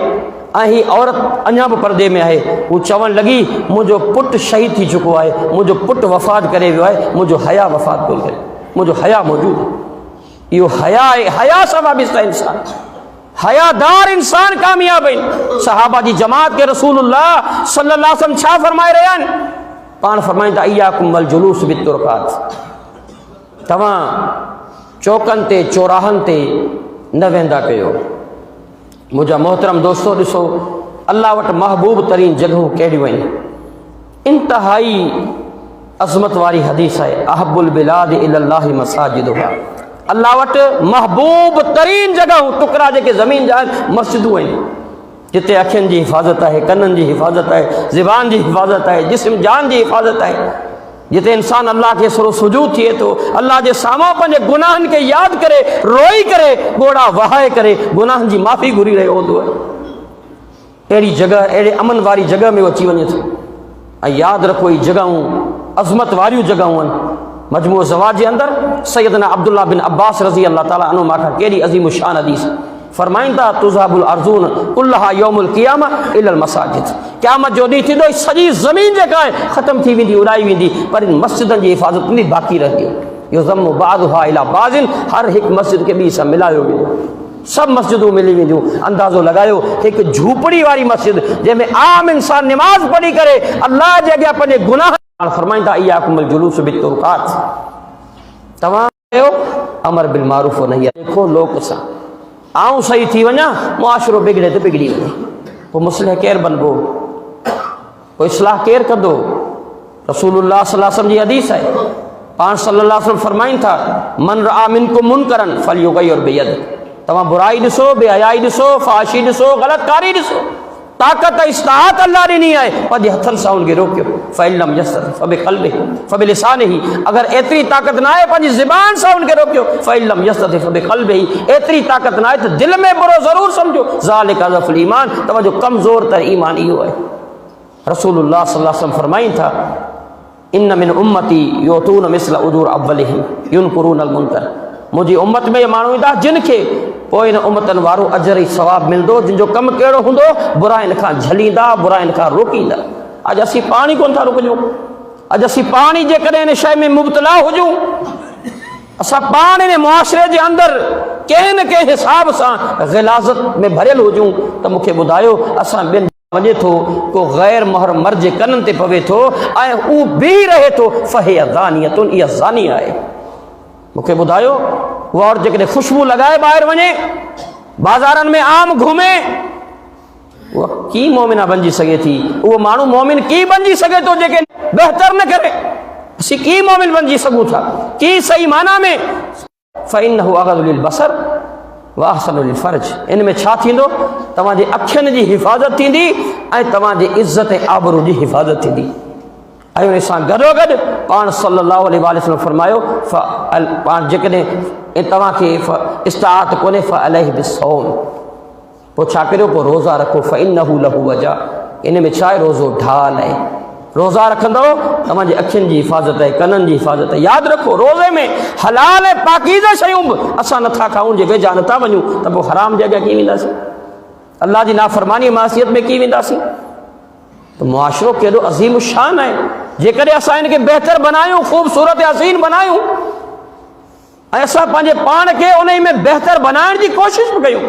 ऐं ही औरत अञा बि पर्दे में आहे। हू चवण लॻी मुंहिंजो पुटु शहीद थी चुको आहे, मुंहिंजो पुटु वफ़ात करे वियो आहे, मुंहिंजो हया वफ़ात कोन करे, मुंहिंजो हया मौजूदु आहे। इहो हया आहे, हया सां वाबिस्ता इंसान, हयादार इंसान कामयाब आहिनि। सहाबा जी जमात के रसूलुल्लाह सल्लल्लाहु अलैहि वसल्लम छा फरमाए रहिया आहिनि? पाण फरमाईंदा इय्याकुम वल जुलूस बितुरकात, तव्हां चौकनि ते चौराहनि ते न वेंदा कयो। मुंहिंजा मोहतरम दोस्तो, ॾिसो अल्लाह वटि महबूब तरीन जॻहियूं कहिड़ियूं आहिनि। इंतहाई अज़मत वारी हदीस आहे, अहब्बुल बिलाद इलल्लाहि मसाजिदुहा। अल्लाह वटि महबूब तरीन जॻहियूं, टुकड़ा जेके ज़मीन जा आहिनि, मस्जिदूं आहिनि, जिते अखियुनि जी हिफ़ाज़त आहे, कननि जी हिफ़ाज़त आहे, ज़ुबान जी हिफ़ाज़त आहे, जिस्म जान जी हिफ़ाज़त आहे, जिते इंसान अल्लाह खे सुरो सुजूद थिए थो, अल्लाह जे साम्हूं पंहिंजे गुनाहनि खे यादि करे, रोई करे, ॻोड़ा वहाए करे गुनाहनि जी माफ़ी घुरी रहियो हूंदो आहे। अहिड़ी जॻह, अहिड़े अमन वारी जॻह में अची वञे थो। ऐं यादि रखो, ही जॻहियूं अज़मत वारियूं जॻहियूं आहिनि। मजमू ज़वाज जे अंदरि सैयदना अब्दुल्ला बिन अब्बास रज़ी अल्लाह ताला अन्हुमा खां कहिड़ी अज़ीम शान हदीस फरमाइंदा तुज़ाबुल अर्ज़ून कुल्लहा यौमुल क़ियामा इलल मसाजिद। क़यामत जो ॾींहुं थींदो सॼी ज़मीन जेका आहे ख़तमु थी वेंदी, उॾाई वेंदी, पर इन मस्जिदनि जी हिफ़ाज़त में बाक़ी रहंदी। युज़म्मु बाज़ुहा इला बाज़िन, हर हिकु मस्जिद खे ॿी सां मिलायो वेंदो, सभु मस्जिदूं मिली वेंदियूं। अंदाज़ो लॻायो हिकु झूपड़ी वारी मस्जिद जंहिंमें आम इंसान निमाज़ पढ़ी करे अल्लाह जे अॻियां पंहिंजे गुनाह फरमाईंदा इय्याकुमुल जुलूस बित्तुरुक़ात, तव्हां कयो अमर बिल मारूफ़ व नही देखो लोक सां, आऊं सही थी वञा मुआशिरो बिगड़े त बिगड़ी वञे, पोइ मुस्लिह केरु बनबो, पोइ इस्लाह केरु कंदो? रसूलुल्लाह सल्लल्लाहु अलैहि वसल्लम जी हदीस आहे, पाण सल्लल्लाहु अलैहि वसल्लम फरमाइनि था मन रआ मिनकुम मुनकरन फलयुग़य्यिर बियद, तव्हां बुराई ॾिसो, बेहयाई ॾिसो, फाशी ॾिसो, ग़लतकारी ॾिसो, ताक़त इस्ताअत अल्लाह ॾिनी आहे, पंहिंजे हथनि सां उनखे रोकियो। फ़इल्लम यस्तति फ़बिक़ल्बिही फ़बिलिसानिही, अगरि एतिरी ताक़त न आहे पंहिंजी ज़ुबान सां उनखे रोकियो। फ़इल्लम यस्तति फ़बिक़ल्बिही, एतिरी ताक़त न आहे त दिलि में बुरो ज़रूरु सम्झो। ज़ालिका ज़फ़ुल ईमान, तव्हांजो कमज़ोर तर ईमान इहो आहे। रसूलुल्लाह सल्लल्लाहु अलैहि वसल्लम फरमाइनि था इन मिन उम्मती युतून मिस्ल उजूर अव्वलिहिम युनकुरूनल मुनकर, मुंहिंजी उम्मत में इहे माण्हू ईंदा जिन खे पोइ इन उम्मतनि वारो अजर ऐं सवाबु मिलंदो, जिन जो कमु कहिड़ो हूंदो, बुराइनि खां झलींदा, बुराइनि खां रोकींदा। अॼु असीं पाणी कोन था रुकजूं, अॼु असीं पाणी जेकॾहिं इन शइ में मुब्तला हुजूं, असां पाण इन मुआशिरे जे अंदरि कंहिं न कंहिं हिसाब सां ग़िलाज़त में भरियल हुजूं, त मूंखे ॿुधायो असां ॿियनि वञे थो, को गैर महरम मर्द जे कननि ते पवे थो ऐं उहो बीह रहे थो, फ़हिय ज़ानियतुन, इहा ज़ानी आहे। मूंखे ॿुधायो उहा औरत जेकॾहिं ख़ुशबू लॻाए ॿाहिरि वञे, बाज़ारनि में आम घुमे, उहा कीअं मोमिना बणिजी सघे थी? उहो माण्हू मोमिन कीअं बणिजी सघे थो जेके बहितर न करे? असीं कीअं मोमिन बणिजी सघूं था? कीअं सही माना में? फ़इन्नहु अग़ज़ु लिल बसर व अहसनु लिल फ़र्ज, इन में छा थींदो? तव्हांजे अखियुनि जी हिफ़ाज़त थींदी ऐं तव्हांजी इज़त ऐं आबरू जी हिफ़ाज़त थींदी। ऐं उन सां गॾोगॾु पाण सल्लल्लाहु अलैहि वसल्लम फरमायो पाण जेकॾहिं तव्हांखे इस्ताअत कोन्हे फ़अलैहि बिस्सौम, पोइ छा करियो? पोइ रोज़ा रखो। फ़इन्नहु लहू वजा, इन में छा आहे? रोज़ो ढाल आहे। रोज़ा रखंदव तव्हांजी अखियुनि जी हिफ़ाज़त आहे, कननि जी हिफ़ाज़त आहे। यादि रखो रोज़े में हलाल ऐं पाकीज़ा शयूं बि असां नथा खाऊं, जे वेझा नथा वञूं, त पोइ हराम जॻह कीअं वेंदासीं? अल्लाह जी नाफ़रमानी मासियत में कीअं वेंदासीं? त मुआशिरो केॾो अज़ीम शान आहे। जेकॾहिं असां इनखे बहितर बनायूं, ख़ूबसूरत हसीन बनायूं ऐं असां पंहिंजे पाण खे उन में बहितर बनाइण जी कोशिशि बि कयूं।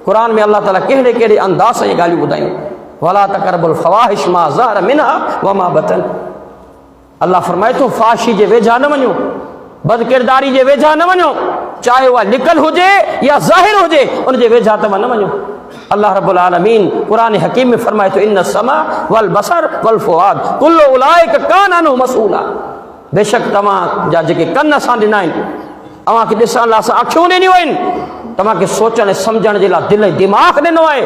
क़ुर में अल्लाह ताला कहिड़े कहिड़े अंदाज़ सां इहे ॻाल्हियूं ॿुधायूं। वला तक़रबुल फ़वाहिश मा ज़हर मिनहा व मा बतन, अल्लाह फरमाए थो फ़ाशी जे वेझा न वञो, बदकिरदारी जे वेझा न वञो, चाहे उहा लिकल हुजे या ज़ाहिर हुजे, उन जे वेझा तव्हां न वञो। अल्लाह रब्बुल आलमीन क़ुरान हकीम में फरमाए थो इन्न समा वल बसर वल फुआद कुल्लु उलाइक कान अन्हु मसूला, बेशक तव्हां जा जेके कन असां ॾिना आहिनि, तव्हांखे ॾिसण लाइ असां अखियूं ॾिनियूं आहिनि, तव्हांखे सोचण ऐं सम्झण जे लाइ दिलि ऐं दिमाग़ ॾिनो आहे,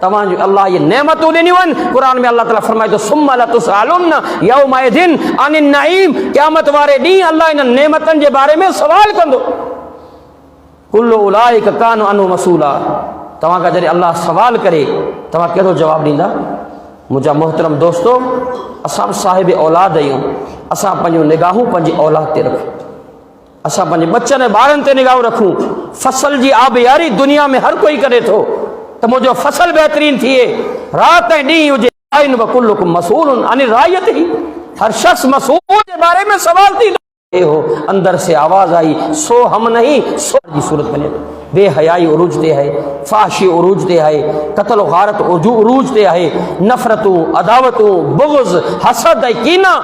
तव्हांजो अल्लाह इहे नेमतूं ॾिनियूं आहिनि। क़ुर में अल्लाह ताला फरमाए थो सुम्मा लतुसअलुन्न यौमइज़िन अनिन नईम, क़यामत वारे ॾींहुं अल्लाह इन नेमतनि जे बारे में सवाल कंदो। कुल्लु उलाइक कान अन्हु मसूला, तव्हांखां जॾहिं अल्लाह सवाल करे तव्हां कहिड़ो जवाबु ॾींदा? मुंहिंजा मोहतरम दोस्तो, असां साहिब औलाद आहियूं, असां पंहिंजूं निगाहूं पंहिंजी औलाद ते रखूं, असां पंहिंजे बचनि ऐं ॿारनि ते निगाहूं रखूं। फसल जी आबियारी दुनिया में हर कोई करे थो, त मुंहिंजो फसल बहितरीन थिए, राति ऐं ॾींहुं हुजे। आइन व कुल्लुकुम मसूलुन अन रायतिही, हर शख्स मसूल जे बारे में सवाल थींदो। हो अंदर से आवाज आई सो हम नहीं, सो जी सूरत बने, बेहयाई उरूज ते है, फाशी उरूज ते है, कत्ल गारत उरूज ते है, नफ़रतूं अदावतूं बुग़्ज़ हसद ऐं कीना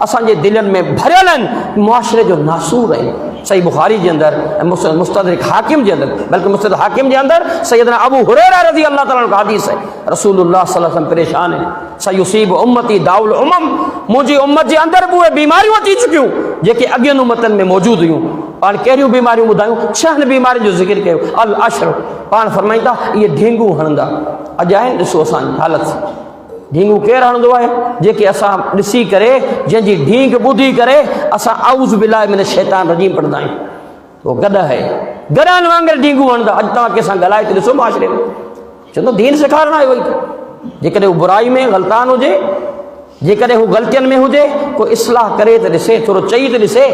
असांजे दिलनि में भरियल आहिनि, मुआशिरे जो नासूर आहिनि। सही बुखारी जे अंदरि मुस्तदरिक हाकिम जे अंदरि, बल्कि मुस्तदरिक हाकिम जे अंदरि सैयदना अबू हुरैरा रज़ी अल्लाह ताला अन्हु हदीस है, रसूलुल्लाह सल्लल्लाहु अलैहि वसल्लम परेशान है, सयुसीब उम्मती दाउल उमम, मुंहिंजी उम्मत जे अंदरि बि उहे बीमारियूं अची चुकियूं जेके अॻियनि उम्मतनि में मौजूदु हुयूं। पाण कहिड़ियूं बीमारियूं ॿुधायूं? 6 बीमारियुनि जो ज़िक्र कयो। अल अशर, पाण फरमाईंदा इहे ढींगू हणंदा। अॼु आहिनि, ॾिसो असांजी हालत। ढींगू केरु हणंदो आहे? जेके असां ॾिसी करे, जंहिंजी ढींग ॿुधी करे असां आऊज़ बिल्लाहि मिन शैतान रजीम पढ़ंदा आहियूं। उहो गॾ आहे, गॾनि वांगुरु ढींगू हणंदा। अॼु तव्हां कंहिंसां ॻाल्हाए त ॾिसो मुआशिरे में, चवंदो दीन सेखारणु आहे। वई जेकॾहिं हू बुराई में गलतान हुजे, जेकॾहिं हू ग़लतियुनि में हुजे, को इस्लाह करे त ॾिसे, थोरो चई त ॾिसे,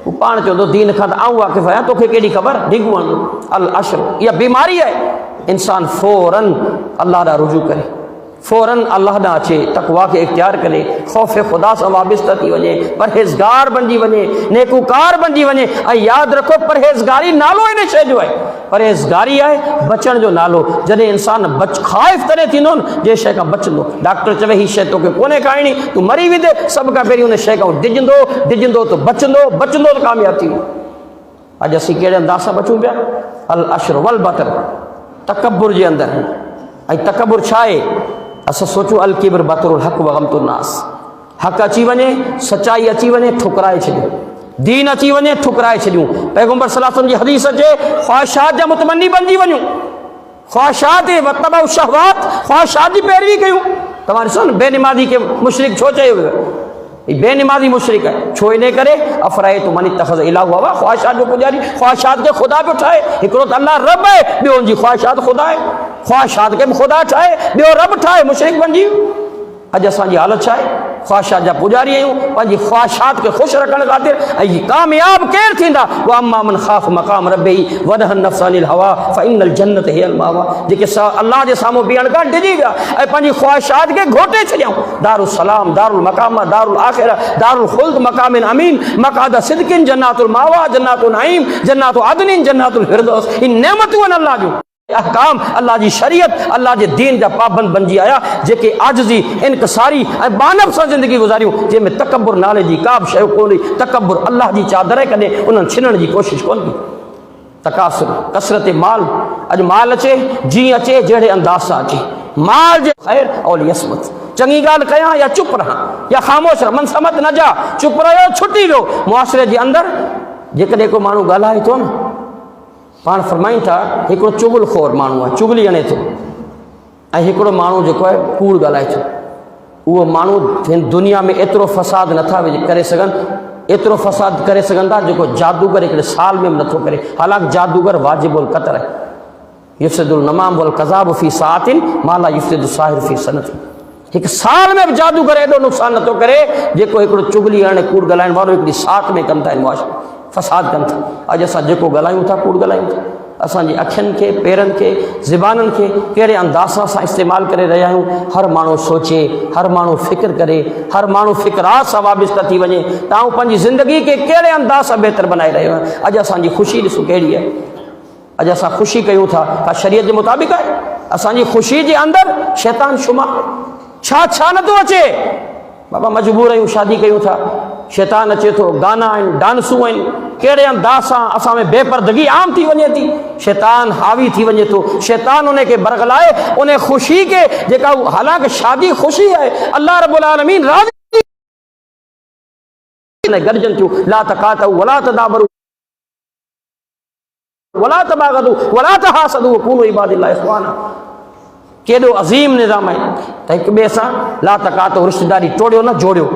हू पाण चवंदो दीन खां त आऊं वाक़िफ़ आहियां, तोखे केॾी ख़बर? ढींगू हणंदो। अल अशर, इहा बीमारी आहे। इंसान फ़ौरन अल्लाह ॾांहुं रुजू करे, फ़ौरन अल्लाह ॾांहुं अचे, तक़वा खे इख्तियार करे, ख़ौफ़ ख़ुदा सां वाबिस्ता थी वञे, परहेज़गार बणिजी वञे, नेकूकार बणिजी वञे। ऐं यादि रखो, परहेज़गारी नालो इन शइ जो आहे। परहेज़गारी आहे बचण जो नालो। जॾहिं इंसान ख़ाइफ़ तॾहिं थींदो न जंहिं शइ खां बचंदो। डॉक्टर चवे हीअ शइ तोखे कोन्हे खाइणी, तूं मरी वेंदे, सभ खां पहिरीं उन शइ खां डिॼंदो त बचंदो त कामयाबु थी वेंदो। अॼु असीं कहिड़े अंदाज़ सां बचूं पिया? अल अशर वल बतर, तकब्बुर जे अंदरि। ऐं तकब्बुर छा आहे? असां सोचूं अल किब्र बतरुल हक़ व गमतुन नास। हक़ अची वञे, सचाई अची वञे, ठुकराए छॾियूं। दीन अची वञे, ठुकराए छॾियूं। पैगम्बर सल्लल्लाहु अलैहि वसल्लम जी हदीस अचे, ख़्वाहिशात जा मुतमनी बणिजी वञूं। ख़्वाहिशात वतबउ शहवात, ख़्वाहिशात जी पैरवी कयूं। तव्हां ॾिसो न, बेनिमाज़ी खे मुशरिक छो चयो वियो? बेनिमाज़ी मुशरिक आहे। छो इन करे, अफ़राए तो मन इत्तख़ज़ इलाहु हवा, ख़्वाहिशात जो पुजारी, ख़्वाहिशात खे ख़ुदा पियो ठाहे। हिकिड़ो त अल्लाह रब आहे, ॿियो हुनजी ख़्वाहिशात ख़ुदा आहे। ख़्वाहिशात खे बि ख़ुदा ठाहे, ॿियो रब ठाहे, मुशरिक बणिजी। अॼु असांजी हालत छा आहे? ख़्वाहिशात जा पुजारी आहियूं। पंहिंजी ख़्वाहिशात खे ख़ुशि रखण ख़ातिर। ऐं कामयाब केरु थींदा? व अम्मा मन ख़ाफ़ मक़ाम रब्बिही वनहा नफ़्स अनिल हवा फ़इन्नल जन्नत हियल मावा। जेके अल्लाह जे साम्हूं बीहण खां डिॼी विया ऐं पंहिंजी ख़्वाहिशात खे घोटे छॾियऊं। दारुल सलाम, दारुल मक़ाम, दारुल आख़िरा, दारुल ख़ुल्द, मक़ामिन अमीन, मक़ाद सिद्क़िन, जन्नातुल मावा, जन्नातुल नईम, जन्नातु अदनिन, जन्नातुल फिरदौस। इन नेमतूं आहिनि अल्लाह जूं। अहकाम, अल्लाह जी शरीयत, अल्लाह जे दीन जा पाबंद बणिजी आया, जेके आजिज़ी, इनकसारी ऐं बानब सां ज़िंदगी गुज़ारियूं, जंहिंमें तकब्बुर नाले जी का बि शइ कोन्हे। तकब्बुर अल्लाह जी चादर कॾहिं उन्हनि छिनण जी कोशिशि कोन कई। तकासुर, कसरत माल। अॼु माल अचे, जीअं अचे, जहिड़े अंदाज़ सां अचे। माल जे ख़ैर औल यसमत, चङी ॻाल्हि कयां या चुप रहां या ख़ामोश रह, मनसमत न जा, चुप रहियो, छुटी वियो। मुआशिरे जे अंदरि जेकॾहिं को माण्हू ॻाल्हाए थो न, पाण फरमाइनि था, हिकिड़ो चुगलखोर माण्हू आहे, चुगली हणे थो, ऐं हिकिड़ो माण्हू जेको आहे कूड़ ॻाल्हाए थो। उहो माण्हू दुनिया में एतिरो फ़साद नथा करे सघनि, एतिरो फ़साद करे सघनि था जेको जादूगर हिकिड़े साल में बि नथो करे। हालांकि जादूगर वाजिबुल क़तर आहे। युफ़्सिदुल नमाम वल कज़ाब फ़ी सातिन मा ला युफ़्सिदु साहिर फ़ी सनतिन। हिकु साल में बि जादूगर एॾो नुक़सानु नथो करे जेको हिकिड़ो चुगली हणे कूड़ ॻाल्हाइण वारो हिकिड़ी सात में कनि था। इन मुआशिरे फ़साद कनि था। अॼु असां जेको ॻाल्हायूं था, कूड़ ॻाल्हायूं था। असांजी अखियुनि खे, पेरनि खे, ज़बाननि खे कहिड़े अंदाज़ सां इस्तेमालु करे रहिया आहियूं। हर माण्हू सोचे, हर माण्हू फ़िक्र करे, हर माण्हू फ़िक्रात सां वाबिस्ता थी वञे त आउं पंहिंजी ज़िंदगी खे कहिड़े अंदाज़ सां बहितर बनाए रहियो आहियां। अॼु असांजी ख़ुशी ॾिसो कहिड़ी आहे। अॼु असां ख़ुशी कयूं था, का शरीयत जे मुताबिक़ आहे? असांजी ख़ुशी जे अंदरि शैतान शुमा छा नथो अचे? बाबा मजबूर आहियूं, शादी कयूं था, शैतान अचे थो, गाना आहिनि, डांसूं आहिनि, कहिड़े अंदाज़ सां असां में बेपर्दगी आम थी वञे थी। शैतान हावी थी वञे थो। शैतान उन खे बरगलाए, उन ख़ुशी खे जेका हालांकि शादी ख़ुशी आहे, अल्लाह रब्बुल आलमीन राज़ी गॾजनि थियूं। ला तकातउ वला तदाबरू वला तबागदू वला तहासदू कूनू इबादिल्लाह इख़वाना। केॾो अज़ीम निज़ाम आहे त हिक ॿिए सां ला तकातो, रिश्तेदारी टोड़ियो न, जोड़ियो,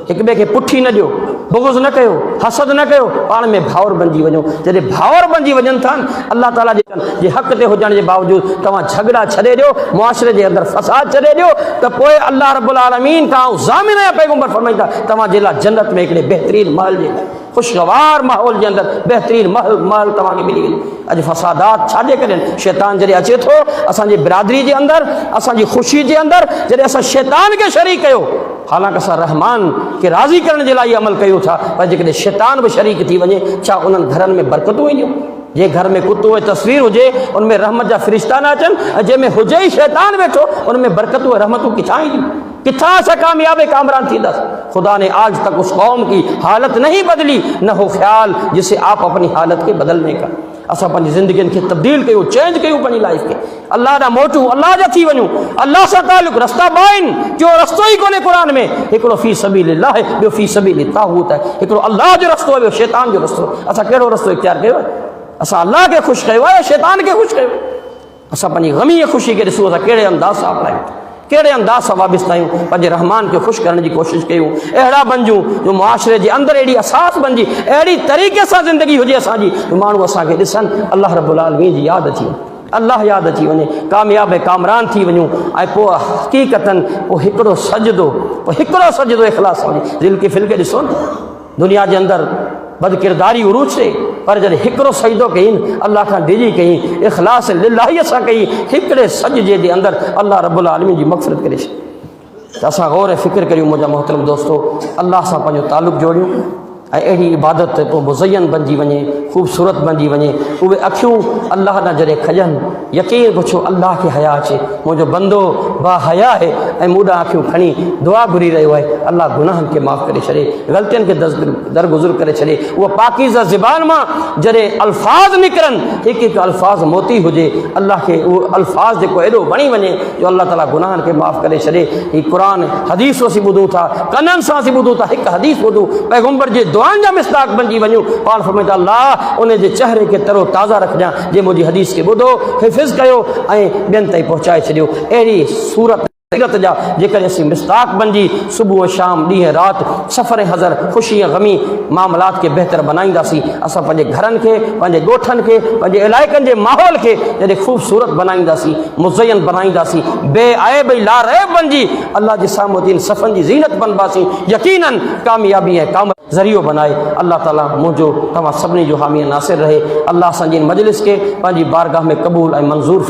हिक ॿिए खे पुठी न ॾियो, बुग़्ज़ न कयो, हसद न कयो, पाण में भाउर बणिजी वञो। जॾहिं भाउर बणिजी वञनि था न, अल्लाह ताला जे हक़ ते हुजण जे बावजूदि तव्हां झगड़ा छॾे ॾियो, मुआशिरे जे अंदरि फ़साद छॾे ॾियो, त पोइ अल्लाह रब्बुल आलमीन खां ज़ामिन या पैगम्बर फरमाईंदा तव्हांजे लाइ जन्नत में हिकिड़े बहितरीन महल जे ख़ुशगवार माहौल जे अंदरि बहितरीन महल तव्हांखे मिली वेंदो। अॼु फ़सादात छाजे करे? शैतान जॾहिं अचे थो असांजी बिरादरी जे अंदरि, असांजी ख़ुशी जे अंदरि, जॾहिं असां शैतान खे शरीक कयो, हालांकि असां रहमान खे राज़ी करण जे लाइ अमल कयूं था, पर जेकॾहिं शैतान बि शरीक थी वञे, छा उन्हनि घरनि में बरकतूं ईंदियूं? जे घर में कुतो ऐं तस्वीर हुजे, उनमें रहमत जा फ़रिश्ता न अचनि, ऐं जंहिंमें हुजे ई शैतान वेठो, उनमें बरकतूं ऐं रहमतूं किथां ईंदियूं? किथां असां कामयाब कामरान थींदासीं? खुदा ने आज तक उस कौम की हालत नहीं बदली, न हो ख्याल जिसे आप अपनी हालत के बदलने का। असां पंहिंजी ज़िंदगियुनि खे तब्दील कयूं, चेंज कयूं पंहिंजी लाइफ खे, अल्लाह ॾांहुं मोटूं, अल्लाह जा थी वञूं, अल्लाह सां तालुक़। रस्ता ॿ आहिनि, जो रस्तो ई कोन्हे क़ुर में। हिकिड़ो फ़ी सबीलिल्लाह, ॿियो फ़ी सबीलि ताग़ूत आहे। हिकिड़ो अल्लाह जो रस्तो आहे, ॿियो शैतान जो रस्तो। असां कहिड़ो रस्तो इख्तियार कयो आहे? असां अल्लाह खे ख़ुशि कयो आहे, शैतान खे ख़ुशि कयो? असां पंहिंजी ग़मी ख़ुशी खे ॾिसूं, असां कहिड़े अंदाज़ सां अपनायूं, कहिड़े अंदाज़ सां वाबिस्ता आहियूं, पंहिंजे रहमान खे ख़ुशि करण जी कोशिशि कयूं। अहिड़ा बणिजूं जो मुआशिरे जे अंदरि अहिड़ी असास बणिजी, अहिड़ी तरीक़े सां ज़िंदगी हुजे असांजी, माण्हू असांखे ॾिसनि, अल्लाह रब्बुल आलमीन जी यादि अची वञे, अल्लाह यादि अची वञे, कामयाब कामरान थी वञूं। ऐं पोइ हक़ीक़तनि पोइ हिकिड़ो सजदो इख़लास वञे। दिलि खे फिल खे ॾिसो न, दुनिया जे अंदरि बदकिरदारी उरूज ते पर जॾहिं हिकिड़ो सजदो कई अल्लाह खां डिॼी कई इख़लास लिल्लाहीअ सां कई हिकिड़े सजदे जे अंदरि अल्लाह रब्बुल आलमीन जी मग़फ़िरत करे छॾी। त असां गौर फ़िक्र करियूं मुंहिंजा मोहतरम दोस्तो, अल्लाह सां पंहिंजो तालुक़ जोड़ियूं ऐं अहिड़ी इबादत पोइ मुज़यन बणिजी वञे, ख़ूबसूरत बणिजी वञे। उहे अखियूं अल्लाह ॾांहुं जॾहिं खॼनि, यकीन पुछो अल्लाह खे हया अचे, मुंहिंजो बंदो बा हया आहे ऐं मूं ॾांहुं अखियूं खणी दुआ घुरी रहियो आहे, अल्लाह गुनाहनि खे माफ़ करे छॾे, ग़लतियुनि खे दरगुज़र करे छॾे। उहा पाकीज़ा ज़बान मां जॾहिं अल्फाज़ निकिरनि, हिकु हिकु अल्फाज़ मोती हुजे, अल्लाह खे उहो अल्फाज़ जेको एॾो वणी वञे जो अल्लाह ताला गुनाहनि खे माफ़ करे छॾे। हीउ क़ुर हदीस असीं ॿुधूं था, कननि सां असीं ॿुधूं था, हिकु हदीस ॿुधूं पैगम्बर जे दुआनि जा मिसदाक़ बणिजी वञूं। पाण फरमाईंदा अल्लाह उन जे चेहरे खे तरो ताज़ा रखजां, जे मुंहिंजी हदीस खे ॿुधो, हिफ़िज़ कयो ऐं ॿियनि ताईं पहुचाए छॾियो। अहिड़ी सूरत सीरत जा जेकॾहिं असीं मिसदाक़ बणिजी सुबुह शाम ॾींहुं राति सफ़र हज़र ख़ुशी गमी मामलात खे बहितर बनाईंदासीं, असां पंहिंजे घरनि खे, पंहिंजे ॻोठनि खे, पंहिंजे इलाइक़नि जे माहौल खे जॾहिं ख़ूबसूरत बनाईंदासीं, मुज़यन बनाईंदासीं, बेआइब लारैब बणिजी अल्लाह जे साम्हूं तीन सफ़नि जी ज़ीनत बनबासीं, यकीनन कामयाबी ऐं काम ज़रियो बनाए। अल्लाह ताला मुंहिंजो तव्हां सभिनी जो हामी नासिर रहे। अल्लाह असांजी मजलिस खे पंहिंजी बारगाह में क़बूल ऐं मंज़ूर